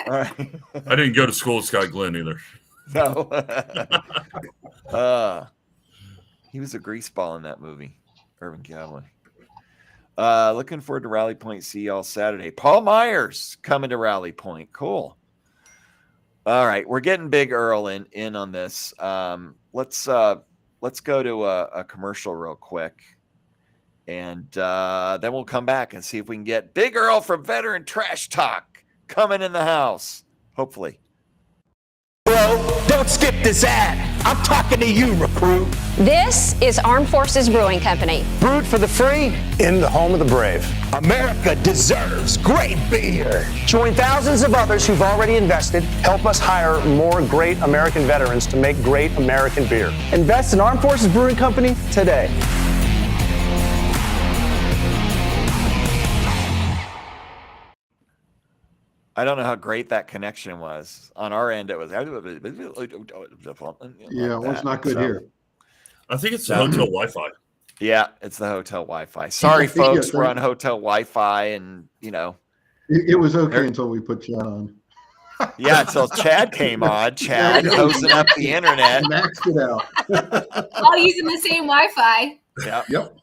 All right. I didn't go to school with Scott Glenn either. No. He was a greaseball in that movie, Urban Cowboy. Looking forward to Rally Point. See y'all Saturday. Paul Myers coming to Rally Point. Cool. All right, we're getting Big Earl in on this. Let's go to a commercial real quick, and then we'll come back and see if we can get Big Earl from Veteran Trash Talk coming in the house. Hopefully. Bro, don't skip this ad. I'm talking to you, recruit. This is Armed Forces Brewing Company. Brewed for the free in the home of the brave. America deserves great beer. Join thousands of others who've already invested. Help us hire more great American veterans to make great American beer. Invest in Armed Forces Brewing Company today. I don't know how great that connection was. On our end, it was. Yeah, it was not good here. I think it's the hotel Wi-Fi. Yeah, it's the hotel Wi-Fi. Sorry, folks, we're on hotel Wi-Fi, and it was okay until we put Chad on. Yeah, until Chad came on. Chad hosing up the internet. Maxed it out. All using the same Wi-Fi. Yep.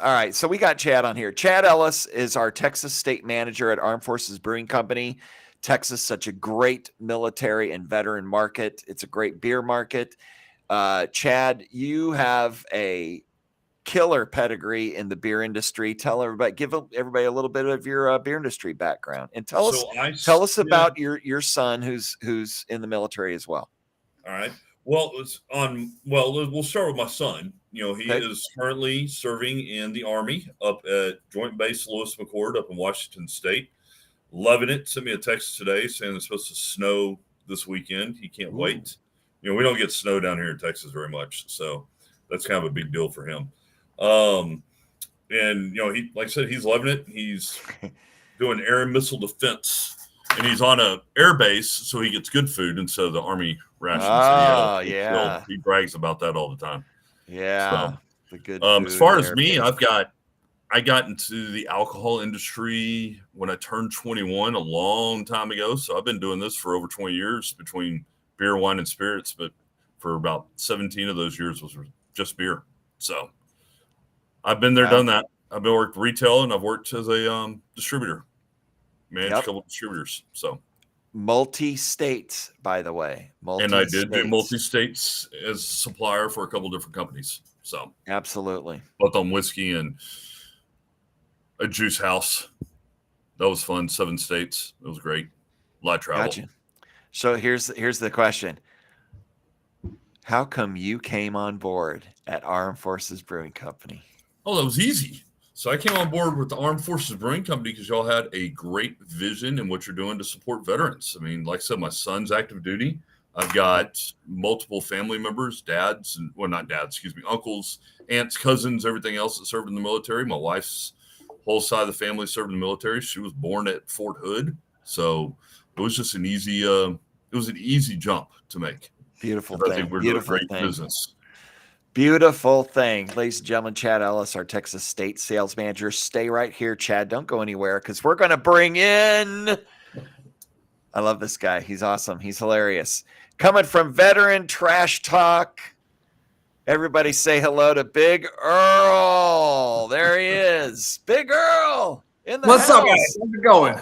All right, so we got Chad on here. Chad Ellis is our Texas state manager at Armed Forces Brewing Company. Texas, such a great military and veteran market. It's a great beer market. Chad, you have a killer pedigree in the beer industry. Give everybody a little bit of your beer industry background, and tell us about your son who's in the military as well. All right. Well, we'll start with my son. He is currently serving in the Army up at Joint Base Lewis McChord up in Washington State. Loving it. Sent me a text today saying it's supposed to snow this weekend. He can't wait. We don't get snow down here in Texas very much, so that's kind of a big deal for him. And he, like I said, he's loving it. He's doing air and missile defense, and he's on a air base, so he gets good food instead of the Army rations. Oh, yeah. He brags about that all the time. Yeah. The good as far as me, I got into the alcohol industry when I turned 21 a long time ago. So I've been doing this for over 20 years between beer, wine, and spirits. But for about 17 of those years was just beer. So I've been there, done that. I've been worked retail, and I've worked as a distributor, managed a couple of distributors. So multi-states, by the way. And I did do multi-states as a supplier for a couple of different companies. So absolutely. Both on whiskey and a juice house. That was fun. 7 states. It was great. A lot of travel. Gotcha. So here's the question. How come you came on board at Armed Forces Brewing Company? Oh, that was easy. So I came on board with the Armed Forces Brewing Company because y'all had a great vision in what you're doing to support veterans. I mean, like I said, my son's active duty. I've got multiple family members, uncles, aunts, cousins, everything else that served in the military. My wife's whole side of the family served in the military. She was born at Fort Hood. So it was just an easy jump to make. Beautiful thing. I think we're Beautiful doing a great business. Beautiful thing. Ladies and gentlemen, Chad Ellis, our Texas State Sales Manager. Stay right here, Chad. Don't go anywhere because we're going to bring in – I love this guy. He's awesome. He's hilarious. Coming from Veteran Trash Talk, everybody say hello to Big Earl. There he is. Big Earl in the What's house. up, guys? How's it going?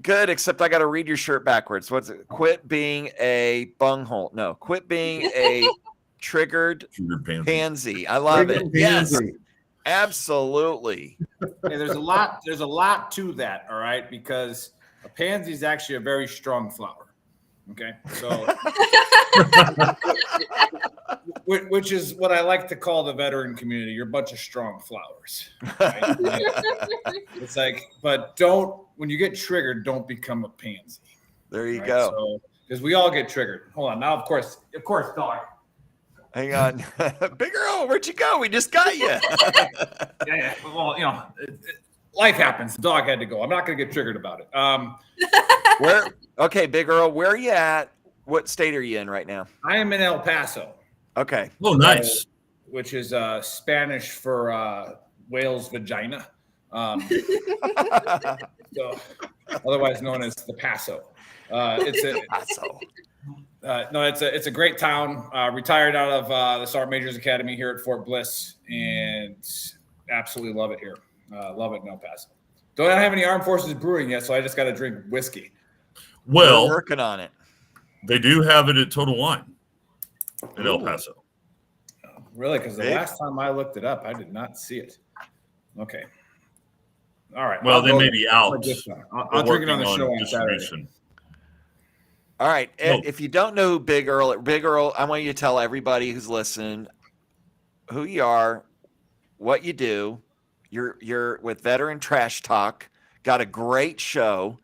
Good, except I got to read your shirt backwards. What's it? Quit being a bunghole. No, quit being a triggered pansy. I love it. Yes, absolutely. Hey, there's a lot to that. All right, because a pansy is actually a very strong flower. Okay, so which is what I like to call the veteran community. You're a bunch of strong flowers. Right? It's like, but when you get triggered, don't become a pansy. There you go. Because we all get triggered. Hold on, now of course, dog. Hang on, Big Earl, where'd you go? We just got you. Yeah. Well, life happens. The dog had to go. I'm not going to get triggered about it. Okay, Big Earl, where are you at? What state are you in right now? I am in El Paso. Okay. Oh, nice. Which is Spanish for whale's vagina. So, otherwise known as the Paso. It's a great town. Retired out of the Sergeant Major's Academy here at Fort Bliss, and absolutely love it here. Love it in El Paso. Don't have any Armed Forces Brewing yet, so I just got to drink whiskey. Well, we're working on it. They do have it at Total Wine in El Paso. Really? Because the last time I looked it up, I did not see it. Okay. All right. Well, they may be out. I'll drink it on the show on Saturday. All right. If you don't know who Big Earl, I want you to tell everybody who's listening who you are, what you do. You're with Veteran Trash Talk. Got a great show.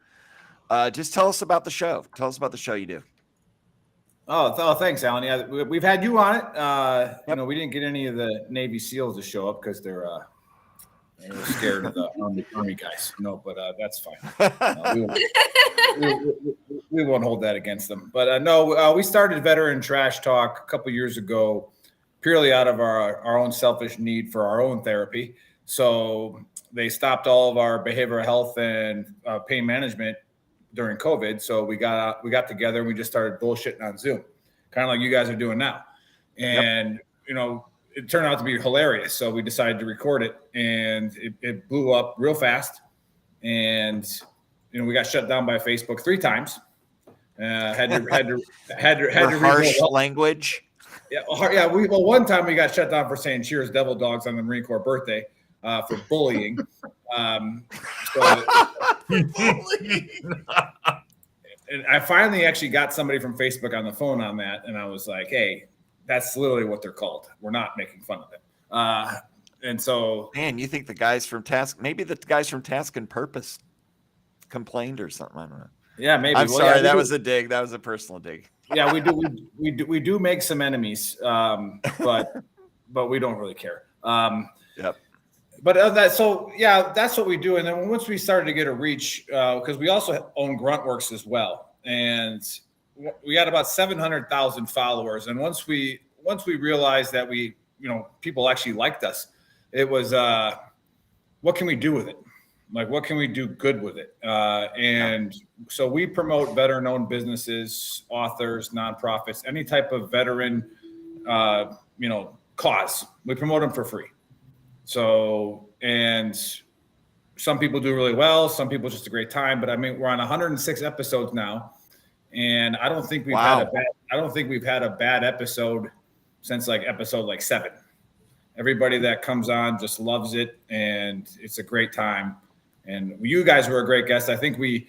Just tell us about the show. Tell us about the show you do. Oh, thanks, Alan. Yeah, we've had you on it. We didn't get any of the Navy SEALs to show up because they were scared of the Army guys. No, but that's fine. We won't hold that against them. But we started Veteran Trash Talk a couple years ago, purely out of our own selfish need for our own therapy. So they stopped all of our behavioral health and pain management during COVID. So we got together and we just started bullshitting on Zoom, kind of like you guys are doing now. And, it turned out to be hilarious. So we decided to record it, and it blew up real fast. And, we got shut down by Facebook 3 times. Had to harsh language. Yeah. Well, one time we got shut down for saying "Cheers, Devil Dogs" on the Marine Corps birthday for bullying. And I finally actually got somebody from Facebook on the phone on that, and I was like, "Hey, that's literally what they're called. We're not making fun of it." And so, man, you think the guys from maybe the guys from Task and Purpose complained or something? I don't know. Yeah, maybe. I'm sorry, that was a dig. That was a personal dig. Yeah, we do make some enemies, but we don't really care. Yep. But that's what we do. And then once we started to get a reach, because we also own Gruntworks as well, and we got about 700,000 followers. And once we realized that people actually liked us, it was what can we do with it? Like, what can we do good with it? And so we promote veteran-owned businesses, authors, nonprofits, any type of veteran, cause. We promote them for free. So, and some people do really well. Some people just a great time. But I mean, we're on 106 episodes now, and I don't think we've had a bad episode since episode 7. Everybody that comes on just loves it, and it's a great time. And you guys were a great guest. I think we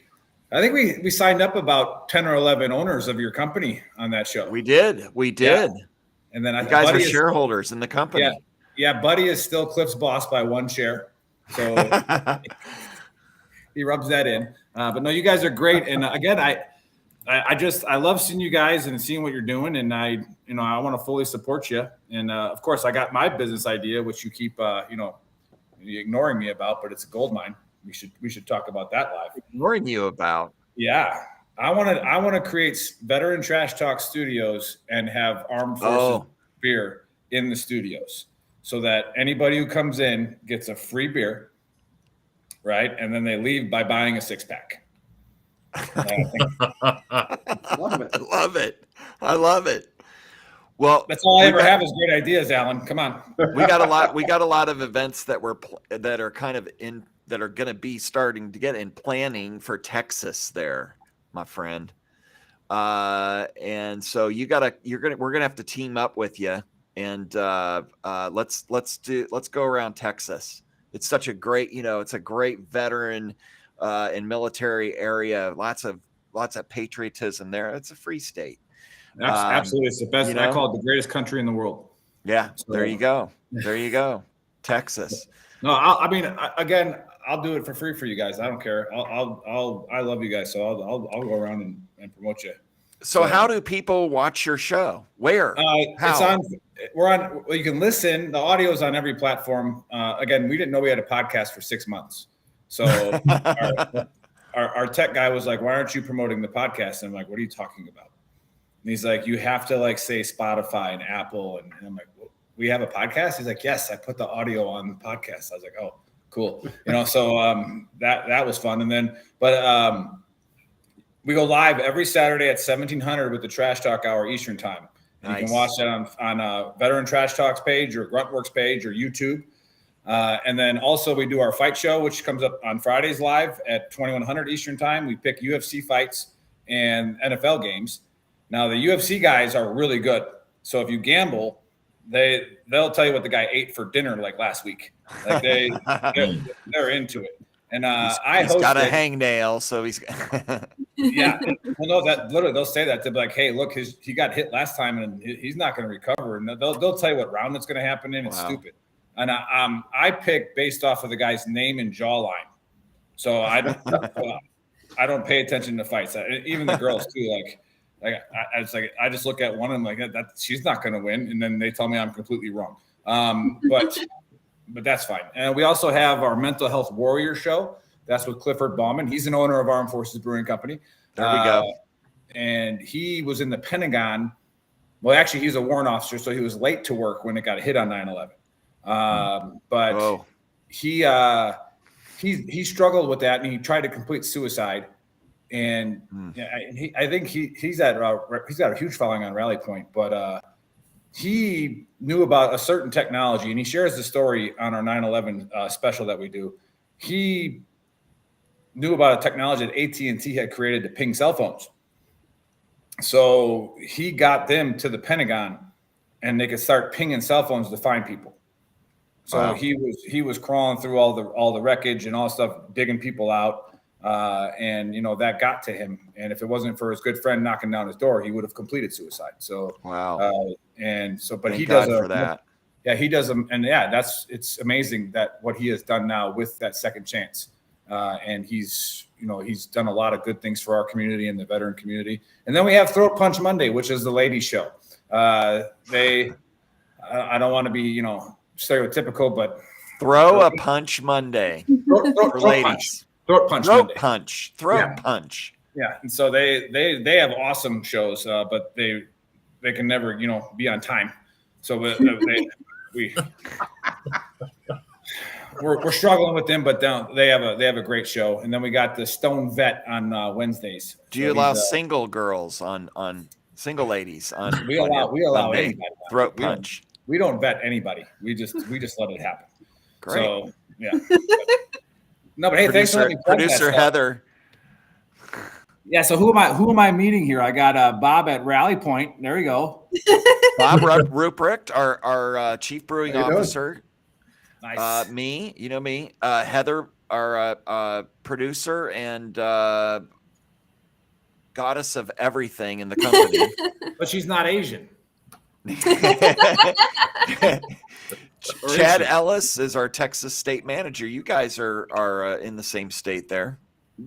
signed up about 10 or 11 owners of your company on that show. We did. Yeah. And then you guys were shareholders in the company. Yeah. Buddy is still Cliff's boss by 1 share. So he rubs that in. But no, you guys are great. And again, I love seeing you guys and seeing what you're doing. And I want to fully support you. And of course I got my business idea, which you keep, ignoring me about, but it's a gold mine. We should talk about that live. Ignoring you about? Yeah, I want to create veteran trash talk studios and have Armed Forces beer in the studios, so that anybody who comes in gets a free beer, right? And then they leave by buying a 6-pack. I love it. Well, that's all I ever have is great ideas, Alan. Come on. We got a lot of events that are kind of in. That are going to be starting to get in planning for Texas there, my friend. And so we're going to have to team up with you, and let's go around Texas. It's such a great, it's a great veteran and military area. Lots of patriotism there. It's a free state. Absolutely. It's the best. I call it the greatest country in the world. Yeah. So, there you go. Texas. No, again, I'll do it for free for you guys. I don't care. I love you guys, so I'll go around and promote you. So how do people watch your show? Where? How? You can listen. The audio is on every platform. Again, we didn't know we had a podcast for 6 months. So our tech guy was like, "Why aren't you promoting the podcast?" And I'm like, "What are you talking about?" And he's like, "You have to say Spotify and Apple." And I'm like, well, "We have a podcast?" He's like, "Yes, I put the audio on the podcast." I was like, "Oh, cool." So that was fun. And then, we go live every Saturday at 1700 with the Trash Talk Hour Eastern Time. And you can watch that on Veteran Trash Talks page or Gruntworks page or YouTube. And then also we do our fight show, which comes up on Fridays live at 2100 Eastern Time. We pick UFC fights and NFL games. Now the UFC guys are really good. So if you gamble, they'll tell you what the guy ate for dinner last week. They're into it. And he's got a hangnail, so he's yeah. Well, no, that literally they'll say that to be like, "Hey, look, he got hit last time, and he's not going to recover." And they'll tell you what round it's going to happen in. It's stupid. And I pick based off of the guy's name and jawline, so I don't pay attention to fights. Even the girls too. I just look at one and I'm like, that she's not going to win, and then they tell me I'm completely wrong. But that's fine. And we also have our Mental Health Warrior show. That's with Clifford Bauman. He's an owner of Armed Forces Brewing Company. There we go. And he was in the Pentagon. Well, actually, he's a warrant officer, so he was late to work when it got hit on 9/11. But he struggled with that, and he tried to complete suicide. And I think he's got a huge following on Rally Point, but he knew about a certain technology, and he shares the story on our 9/11 special that we do. He knew about a technology that AT&T had created to ping cell phones. So he got them to the Pentagon, and they could start pinging cell phones to find people. So wow. he was crawling through all the wreckage and all stuff, digging people out, and that got to him. And if it wasn't for his good friend knocking down his door, he would have completed suicide. So wow. But Thank he God does for that. Yeah, he does them, and it's amazing that what he has done now with that second chance. And he's done a lot of good things for our community and the veteran community. And then we have Throat Punch Monday, which is the ladies' show. I don't want to be stereotypical, but Throw a punch Monday for ladies. Throat punch. Throat punch. Yeah, and so they have awesome shows, but they can never be on time. So we're struggling with them, but they have a great show. And then we got the Stone Vet on Wednesdays. Do you allow single girls on single ladies on? We allow anybody. Throat punch. We don't vet anybody. We just let it happen. Great. So yeah. No, but hey, thanks for producer Heather. Yeah. So who am I meeting here? I got Bob at Rally Point. There we go. Bob Ruprecht, our chief brewing officer. Doing? Nice. Me, me. Heather, our producer and goddess of everything in the company. But she's not Asian. Chad Ellis is our Texas state manager. You guys are in the same state there.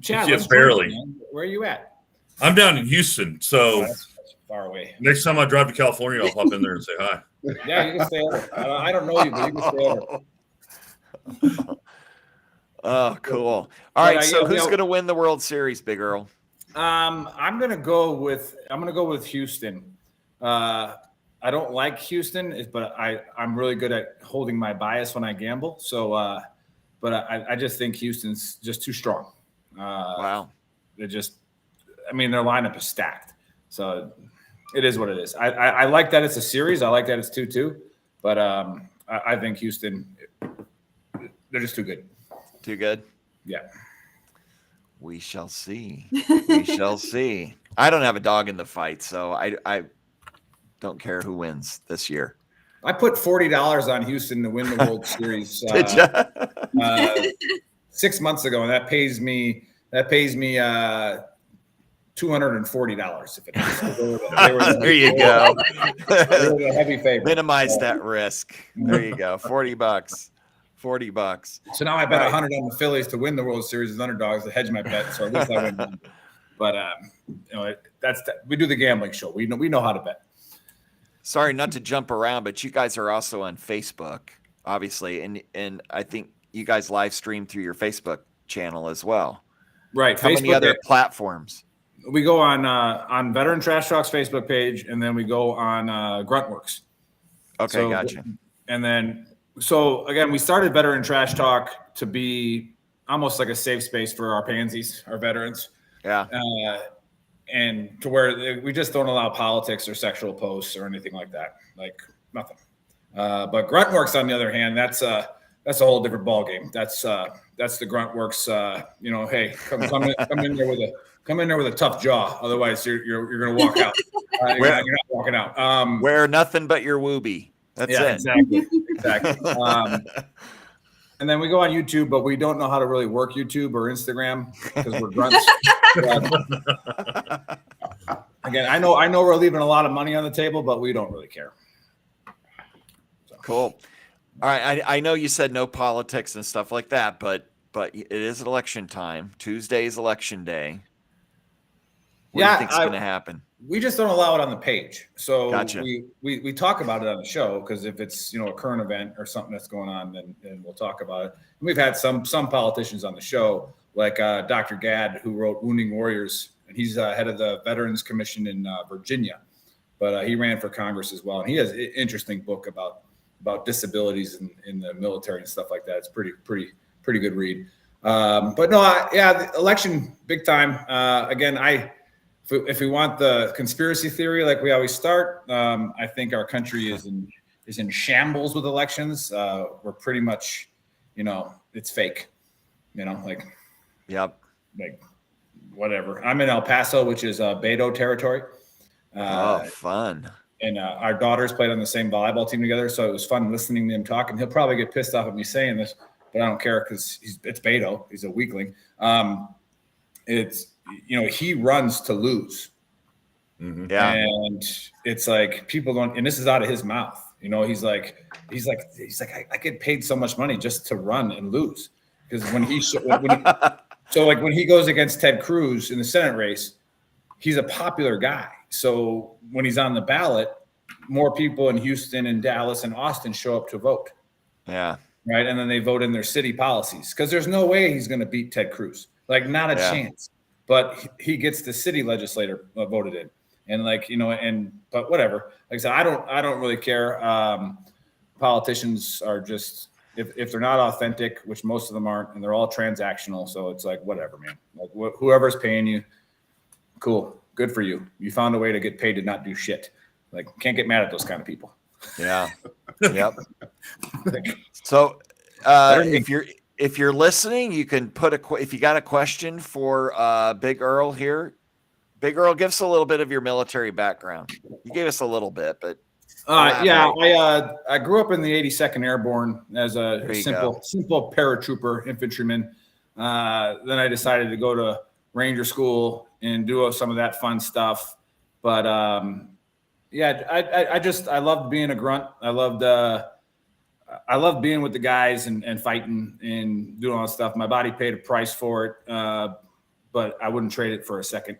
Chad, yeah, barely. Where are you at? I'm down in Houston, so that's far away. Next time I drive to California, I'll pop in there and say hi. Yeah, you can stay over. I don't know you, but you can stay over. Oh, cool. All right, so who's going to win the World Series, Big Earl? I'm going to go with Houston. I don't like Houston, but I'm really good at holding my bias when I gamble. So, but I just think Houston's just too strong. Wow. Their lineup is stacked. So it is what it is. I like that it's a series. I like that it's 2-2, but I think Houston, they're just too good. Too good? Yeah. We shall see. We shall see. I don't have a dog in the fight, so I don't care who wins this year. I put $40 on Houston to win the World Series. Did you? 6 months ago, and that pays me $240 if it happens. There you go. They were the heavy favorite. Minimize that risk. There you go. $40. $40. So now I bet 100 on the Phillies to win the World Series as underdogs to hedge my bet. So at least I win. But we do the gambling show. We know how to bet. Sorry, not to jump around, but you guys are also on Facebook, obviously, and I think you guys live stream through your Facebook channel as well. Right. How many other platforms? We go on Veteran Trash Talk's Facebook page, and then we go on Gruntworks. Okay, gotcha. And then, so again, we started Veteran Trash Talk to be almost like a safe space for our pansies, our veterans. Yeah. And to where we just don't allow politics or sexual posts or anything like that, like nothing. But Gruntworks, on the other hand, that's a whole different ballgame. That's the Gruntworks. Hey, come in there with a tough jaw. Otherwise, you're gonna walk out. You're not walking out. Wear nothing but your woobie. That's it. Exactly. And then we go on YouTube, but we don't know how to really work YouTube or Instagram because we're grunts. Again, I know we're leaving a lot of money on the table, but we don't really care. So. Cool. All right. I know you said no politics and stuff like that, but it is election time. Tuesday is election day. What do you think's going to happen? We just don't allow it on the page. So gotcha. we talk about it on the show because if it's a current event or something that's going on, then we'll talk about it. And we've had some politicians on the show, like Dr. Gadd, who wrote Wounding Warriors, and he's head of the Veterans Commission in Virginia. But he ran for Congress as well, and he has an interesting book about disabilities in the military and stuff like that. It's pretty good read. But no, the election big time. Again, if we want the conspiracy theory, like we always start, I think our country is in shambles with elections. We're pretty much, it's fake. Like, yep, like whatever. I'm in El Paso, which is Beto territory. Fun. And our daughters played on the same volleyball team together, so it was fun listening to him talk. And he'll probably get pissed off at me saying this, but I don't care because it's Beto. He's a weakling. He runs to lose. Mm-hmm. Yeah. And it's like people don't, and this is out of his mouth. He's like, I get paid so much money just to run and lose. Because when he goes against Ted Cruz in the Senate race, he's a popular guy. So when he's on the ballot, more people in Houston and Dallas and Austin show up to vote. Yeah. Right. And then they vote in their city policies because there's no way he's going to beat Ted Cruz. Like, not a chance. But he gets the city legislator voted in. And but whatever. Like I said, I don't really care. Politicians are just, if they're not authentic, which most of them aren't, and they're all transactional. So it's like, whatever, man. Like whoever's paying you, cool. Good for you. You found a way to get paid to not do shit. Like, can't get mad at those kind of people. Yeah. Yep. So if you're listening, you can put if you got a question for Big Earl here. Big Earl, give us a little bit of your military background. You gave us a little bit, but I grew up in the 82nd Airborne as a simple paratrooper infantryman. Then I decided to go to Ranger School and do some of that fun stuff. But I loved being a grunt. I loved being with the guys and fighting and doing all that stuff. My body paid a price for it, but I wouldn't trade it for a second.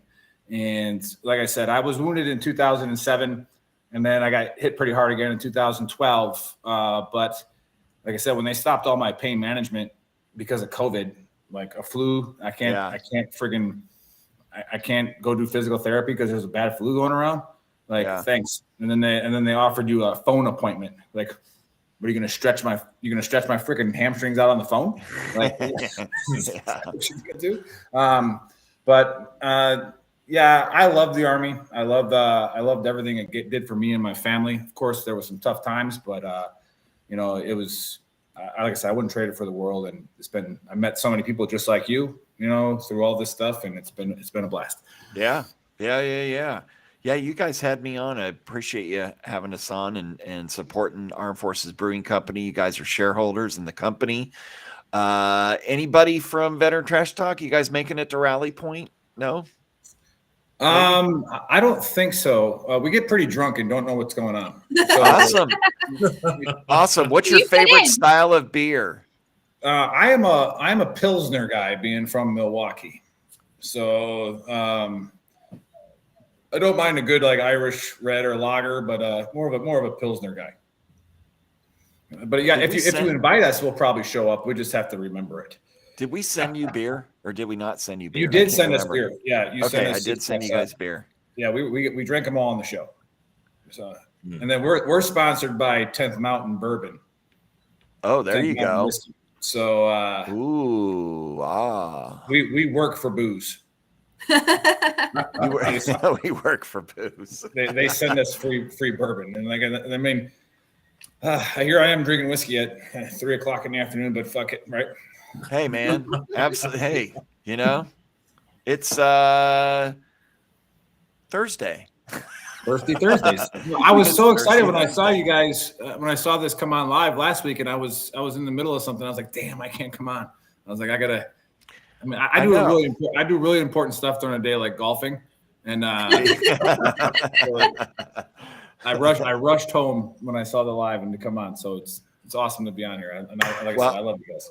And like I said, I was wounded in 2007, and then I got hit pretty hard again in 2012. But like I said, when they stopped all my pain management because of COVID, like a flu, I can't go do physical therapy because there's a bad flu going around. Like, thanks. And then they offered you a phone appointment. Like, what are you going to stretch my freaking hamstrings out on the phone? Like, what you gonna do? I loved the Army. I loved everything it did for me and my family. Of course, there was some tough times, but it was, like I said, I wouldn't trade it for the world. And I met so many people just like you, through all this stuff, and it's been a blast. Yeah. Yeah, you guys had me on. I appreciate you having us on and supporting Armed Forces Brewing Company. You guys are shareholders in the company. Anybody from Veteran Trash Talk? You guys making it to Rally Point? No? I don't think so. We get pretty drunk and don't know what's going on. So, Awesome. What's your favorite style of beer? I'm a Pilsner guy, being from Milwaukee. So I don't mind a good like Irish red or lager, but more of a Pilsner guy. But yeah, if you invite us, we'll probably show up. We just have to remember it. Did we send you beer or did we not send you beer? You did send us beer. Yeah, I did send you guys beer. Yeah, we drank them all on the show. So, and then we're sponsored by 10th Mountain Bourbon. Oh, there you go. Whiskey. So we work for booze. We work for booze. They send us free bourbon, and here I am drinking whiskey at 3:00 in the afternoon, but fuck it, right? Hey man, absolutely. Hey, it's Thursday. Thirsty Thursdays. I was so excited when I saw you guys when I saw this come on live last week, and I was in the middle of something. I was like, damn, I can't come on. I was like, I do really important stuff during the day, like golfing, and I rushed home when I saw the live and to come on. So it's awesome to be on here. And I love you guys.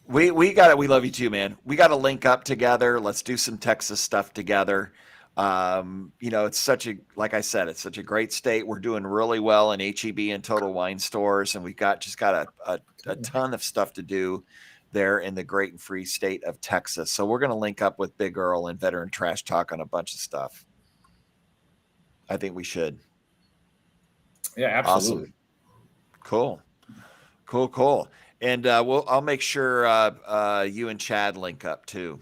We got it. We love you too, man. We got to link up together. Let's do some Texas stuff together. It's like I said, it's such a great state. We're doing really well in HEB and Total Wine stores, and we've got a ton of stuff to do there in the great and free state of Texas. So we're going to link up with Big Earl and Veteran Trash Talk on a bunch of stuff. I think we should. Yeah, absolutely. Awesome. Cool. And I'll make sure you and Chad link up too.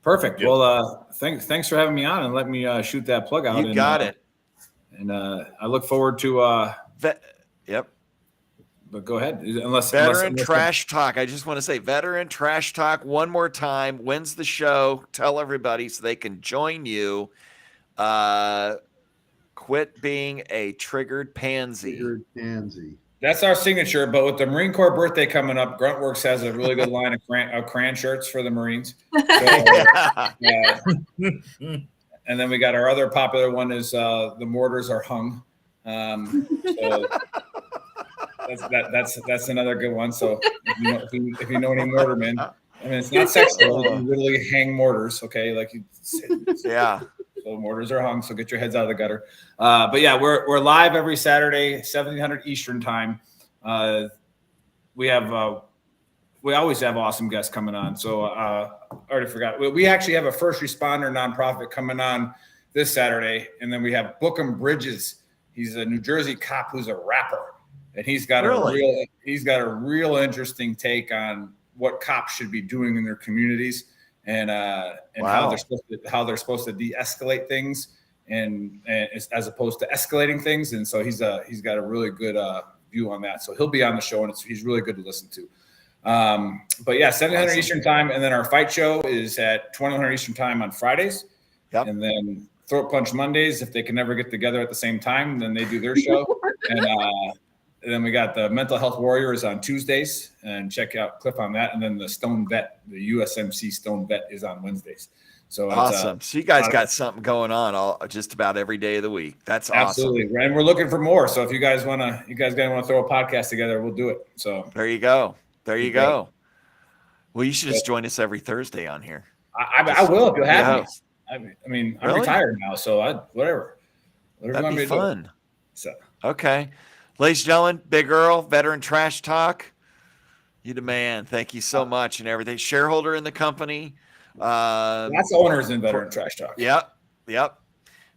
Perfect. Yep. Well, thanks for having me on and let me shoot that plug out. You got it. And I look forward to. Yep. But go ahead. Unless Trash Talk. I just want to say Veteran Trash Talk one more time. When's the show? Tell everybody so they can join you. Quit being a triggered pansy. That's our signature. But with the Marine Corps birthday coming up, Gruntworks has a really good line of crayon shirts for the Marines. And then we got our other popular one is the mortars are hung. So that's another good one. So if you know any mortarmen, I mean, it's not sexual. You literally hang mortars. Okay. Like you said. Yeah. So mortars are hung. So get your heads out of the gutter. But yeah, we're live every Saturday, 1700 Eastern time. We always have awesome guests coming on. So I already forgot. We actually have a first responder nonprofit coming on this Saturday. And then we have Bookham Bridges. He's a New Jersey cop who's a rapper. And he's got a real interesting take on what cops should be doing in their communities and how they're supposed to de-escalate things and as opposed to escalating things. And so he's got a really good view on that. So he'll be on the show, and he's really good to listen to. But yeah, 700 Eastern time, and then our fight show is at 2100 Eastern time on Fridays. Yep. And then Throat Punch Mondays. If they can never get together at the same time, then they do their show. And then we got the Mental Health Warriors on Tuesdays, and check out Cliff on that. And then the Stone Vet, the USMC Stone Vet, is on Wednesdays. So awesome. So you guys got something going on just about every day of the week. That's absolutely awesome. And we're looking for more. So if you guys want to throw a podcast together, we'll do it. So there you go. Well, you should just join us every Thursday on here. I will if you'll have me. I mean, I'm retired now, so whatever. That'd be fun. So okay. Ladies and gentlemen, Big Earl, Veteran Trash Talk. You the man. Thank you so much and everything. Shareholder in the company. That's owners in Veteran Trash Talk. Yep.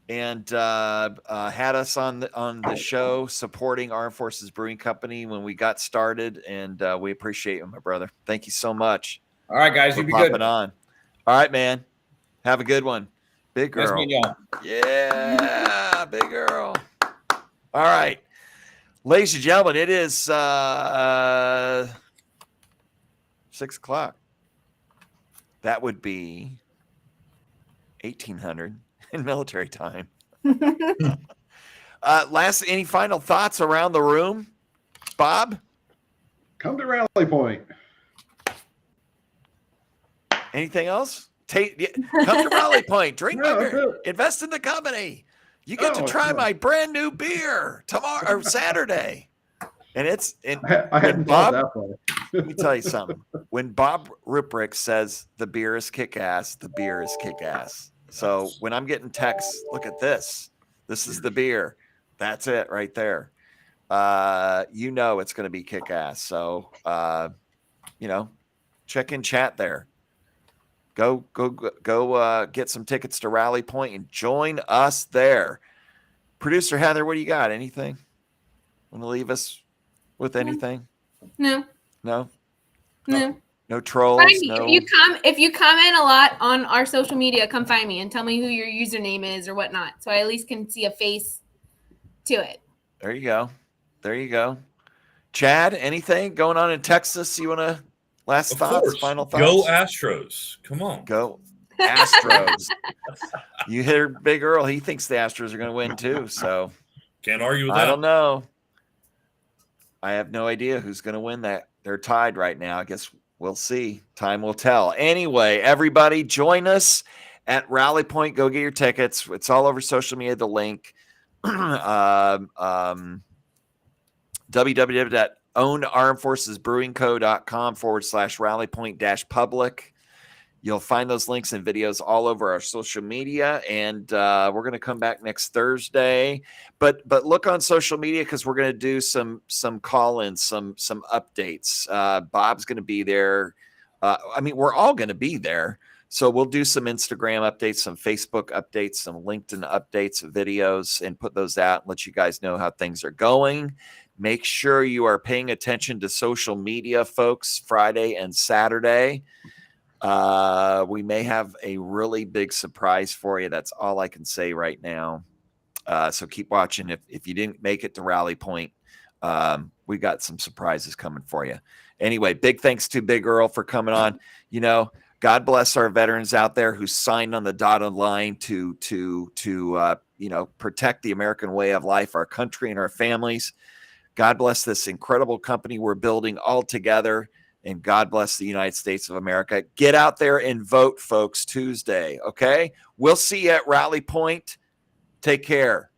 And had us on the show supporting Armed Forces Brewing Company when we got started, and we appreciate you, my brother. Thank you so much. All right, guys, you be good. On. All right, man. Have a good one. Big Earl. Nice meeting y'all. Yeah, Big Earl. All right. Ladies and gentlemen, it is 6 o'clock. That would be 1800 in military time. Any final thoughts around the room? Bob? Come to Rally Point. Anything else? Come to Rally Point. Drink beer. Invest in the company. You get to try my brand new beer tomorrow or Saturday. And I hadn't thought that far. Let me tell you something. When Bob Riprick says the beer is kick-ass, the beer is kick-ass. So when I'm getting texts, look at this. This is the beer. That's it right there. It's going to be kick-ass. So, check in chat there. Go get some tickets to Rally Point and join us there. Producer Heather, what do you got? Anything? Want to leave us with anything? No. No trolls. If you comment a lot on our social media, come find me and tell me who your username is or whatnot, so I at least can see a face to it. There you go. Chad, anything going on in Texas? You want to last thoughts? Final thoughts? Go Astros! Come on, go Astros! You hear Big Earl? He thinks the Astros are going to win too. So can't argue with that. I don't know. I have no idea who's going to win that. They're tied right now. I guess we'll see. Time will tell. Anyway, everybody join us at Rally Point. Go get your tickets. It's all over social media. The link, www.ownarmedforcesbrewingco.com/Rally Point-public. You'll find those links and videos all over our social media, and we're going to come back next Thursday. But look on social media because we're going to do some call-ins, some updates. Bob's going to be there. We're all going to be there. So we'll do some Instagram updates, some Facebook updates, some LinkedIn updates, videos, and put those out and let you guys know how things are going. Make sure you are paying attention to social media, folks, Friday and Saturday. We may have a really big surprise for you. That's all I can say right now. So keep watching. If you didn't make it to Rally Point, we got some surprises coming for you. Anyway, big thanks to Big Earl for coming on. You know, God bless our veterans out there who signed on the dotted line to protect the American way of life, our country and our families. God bless this incredible company we're building all together. And God bless the United States of America. Get out there and vote, folks, Tuesday. Okay. We'll see you at Rally Point. Take care.